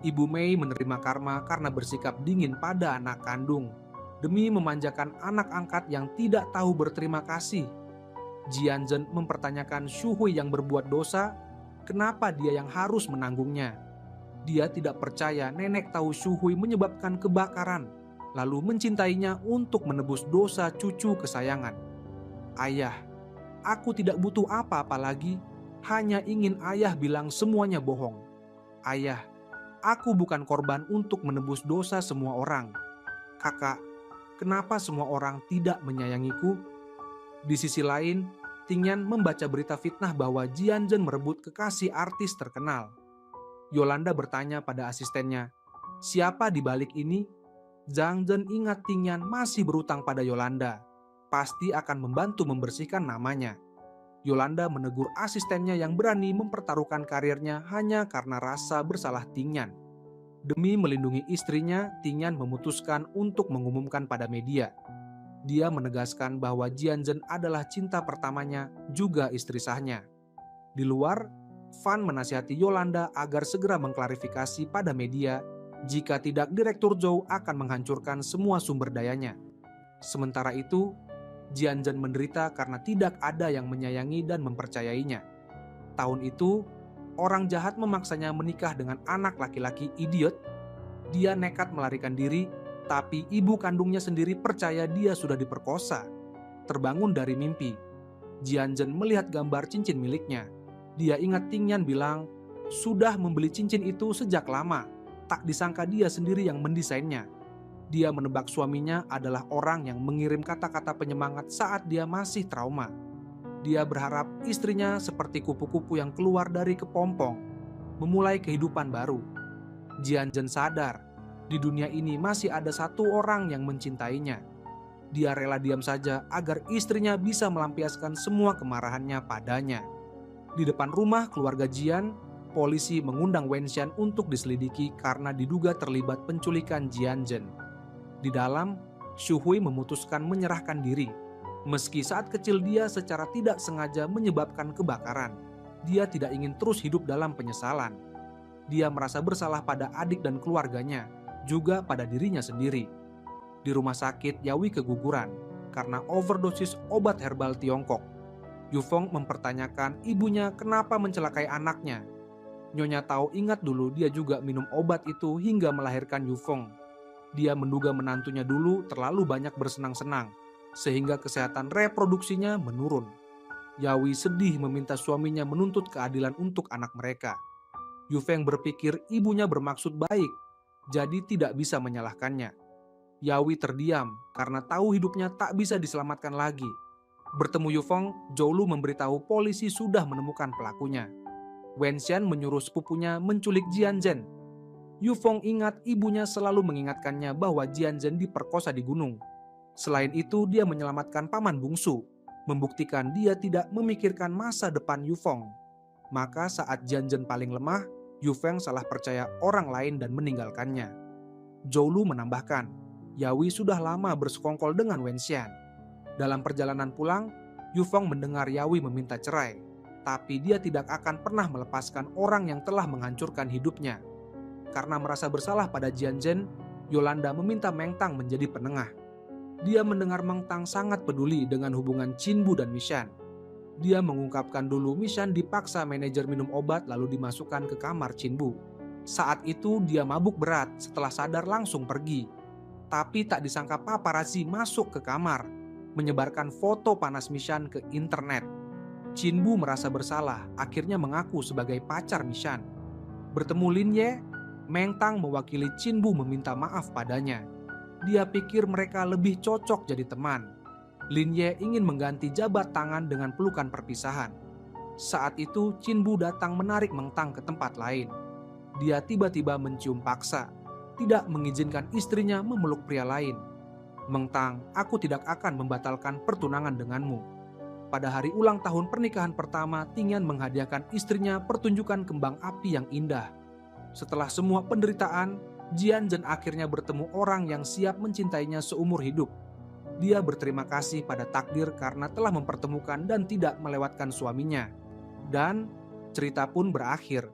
Ibu Mei menerima karma karena bersikap dingin pada anak kandung demi memanjakan anak angkat yang tidak tahu berterima kasih. Jian Zhen mempertanyakan Xu Hui yang berbuat dosa, kenapa dia yang harus menanggungnya. Dia tidak percaya nenek tahu Xu Hui menyebabkan kebakaran, lalu mencintainya untuk menebus dosa cucu kesayangan. Ayah, aku tidak butuh apa-apa lagi, hanya ingin ayah bilang semuanya bohong. Ayah, aku bukan korban untuk menebus dosa semua orang. Kakak, kenapa semua orang tidak menyayangiku?" Di sisi lain, Ting Yan membaca berita fitnah bahwa Jian Zhen merebut kekasih artis terkenal. Yolanda bertanya pada asistennya, "Siapa di balik ini?" Zhang Zhen ingat Ting Yan masih berutang pada Yolanda, pasti akan membantu membersihkan namanya. Yolanda menegur asistennya yang berani mempertaruhkan karirnya hanya karena rasa bersalah Ting Yan. Demi melindungi istrinya, Ting Yan memutuskan untuk mengumumkan pada media. Dia menegaskan bahwa Jian Zhen adalah cinta pertamanya, juga istri sahnya. Di luar, Fan menasihati Yolanda agar segera mengklarifikasi pada media, jika tidak Direktur Zhou akan menghancurkan semua sumber dayanya. Sementara itu, Jian Zhen menderita karena tidak ada yang menyayangi dan mempercayainya. Tahun itu, orang jahat memaksanya menikah dengan anak laki-laki idiot. Dia nekat melarikan diri, tapi ibu kandungnya sendiri percaya dia sudah diperkosa. Terbangun dari mimpi, Jian Zhen melihat gambar cincin miliknya. Dia ingat Ting Yan bilang, sudah membeli cincin itu sejak lama. Tak disangka dia sendiri yang mendesainnya. Dia menebak suaminya adalah orang yang mengirim kata-kata penyemangat saat dia masih trauma. Dia berharap istrinya seperti kupu-kupu yang keluar dari kepompong, memulai kehidupan baru. Jian Zhen sadar, di dunia ini masih ada satu orang yang mencintainya. Dia rela diam saja agar istrinya bisa melampiaskan semua kemarahannya padanya. Di depan rumah keluarga Jian, polisi mengundang Wen Xian untuk diselidiki karena diduga terlibat penculikan Jian Zhen. Di dalam, Xu Hui memutuskan menyerahkan diri. Meski saat kecil dia secara tidak sengaja menyebabkan kebakaran, dia tidak ingin terus hidup dalam penyesalan. Dia merasa bersalah pada adik dan keluarganya, juga pada dirinya sendiri. Di rumah sakit, Yawi keguguran karena overdosis obat herbal Tiongkok. Yufeng mempertanyakan ibunya kenapa mencelakai anaknya. Nyonya Tao ingat dulu dia juga minum obat itu hingga melahirkan Yufeng. Dia menduga menantunya dulu terlalu banyak bersenang-senang, sehingga kesehatan reproduksinya menurun. Yawi sedih meminta suaminya menuntut keadilan untuk anak mereka. Yufeng berpikir ibunya bermaksud baik, jadi tidak bisa menyalahkannya. Yawi terdiam karena tahu hidupnya tak bisa diselamatkan lagi. Bertemu Yufeng, Zhou memberitahu polisi sudah menemukan pelakunya. Wen Xian menyuruh sepupunya menculik Jian Zhen. Yufeng ingat ibunya selalu mengingatkannya bahwa Jian Zhen diperkosa di gunung. Selain itu, dia menyelamatkan paman bungsu, membuktikan dia tidak memikirkan masa depan Yufeng. Maka saat Jian Zhen paling lemah, Yufeng salah percaya orang lain dan meninggalkannya. Zhou menambahkan, Yawi sudah lama bersekongkol dengan Wen Xian. Dalam perjalanan pulang, Yufeng mendengar Yawi meminta cerai, tapi dia tidak akan pernah melepaskan orang yang telah menghancurkan hidupnya. Karena merasa bersalah pada Jian Zhen, Yolanda meminta Meng Tang menjadi penengah. Dia mendengar Meng Tang sangat peduli dengan hubungan Chin Bu dan Mishan. Dia mengungkapkan dulu Mishan dipaksa manajer minum obat lalu dimasukkan ke kamar Chin Bu. Saat itu dia mabuk berat, setelah sadar langsung pergi. Tapi tak disangka paparazzi masuk ke kamar, menyebarkan foto panas Mishan ke internet. Chin Bu merasa bersalah, akhirnya mengaku sebagai pacar Mishan. Bertemu Lin Ye, Meng Tang mewakili Chin Bu meminta maaf padanya. Dia pikir mereka lebih cocok jadi teman. Lin Ye ingin mengganti jabat tangan dengan pelukan perpisahan. Saat itu Chin Bu datang menarik Meng Tang ke tempat lain. Dia tiba-tiba mencium paksa, tidak mengizinkan istrinya memeluk pria lain. Meng Tang, aku tidak akan membatalkan pertunangan denganmu. Pada hari ulang tahun pernikahan pertama, Tingyan menghadiahkan istrinya pertunjukan kembang api yang indah. Setelah semua penderitaan, Jian Zhen akhirnya bertemu orang yang siap mencintainya seumur hidup. Dia berterima kasih pada takdir karena telah mempertemukan dan tidak melewatkan suaminya. Dan cerita pun berakhir.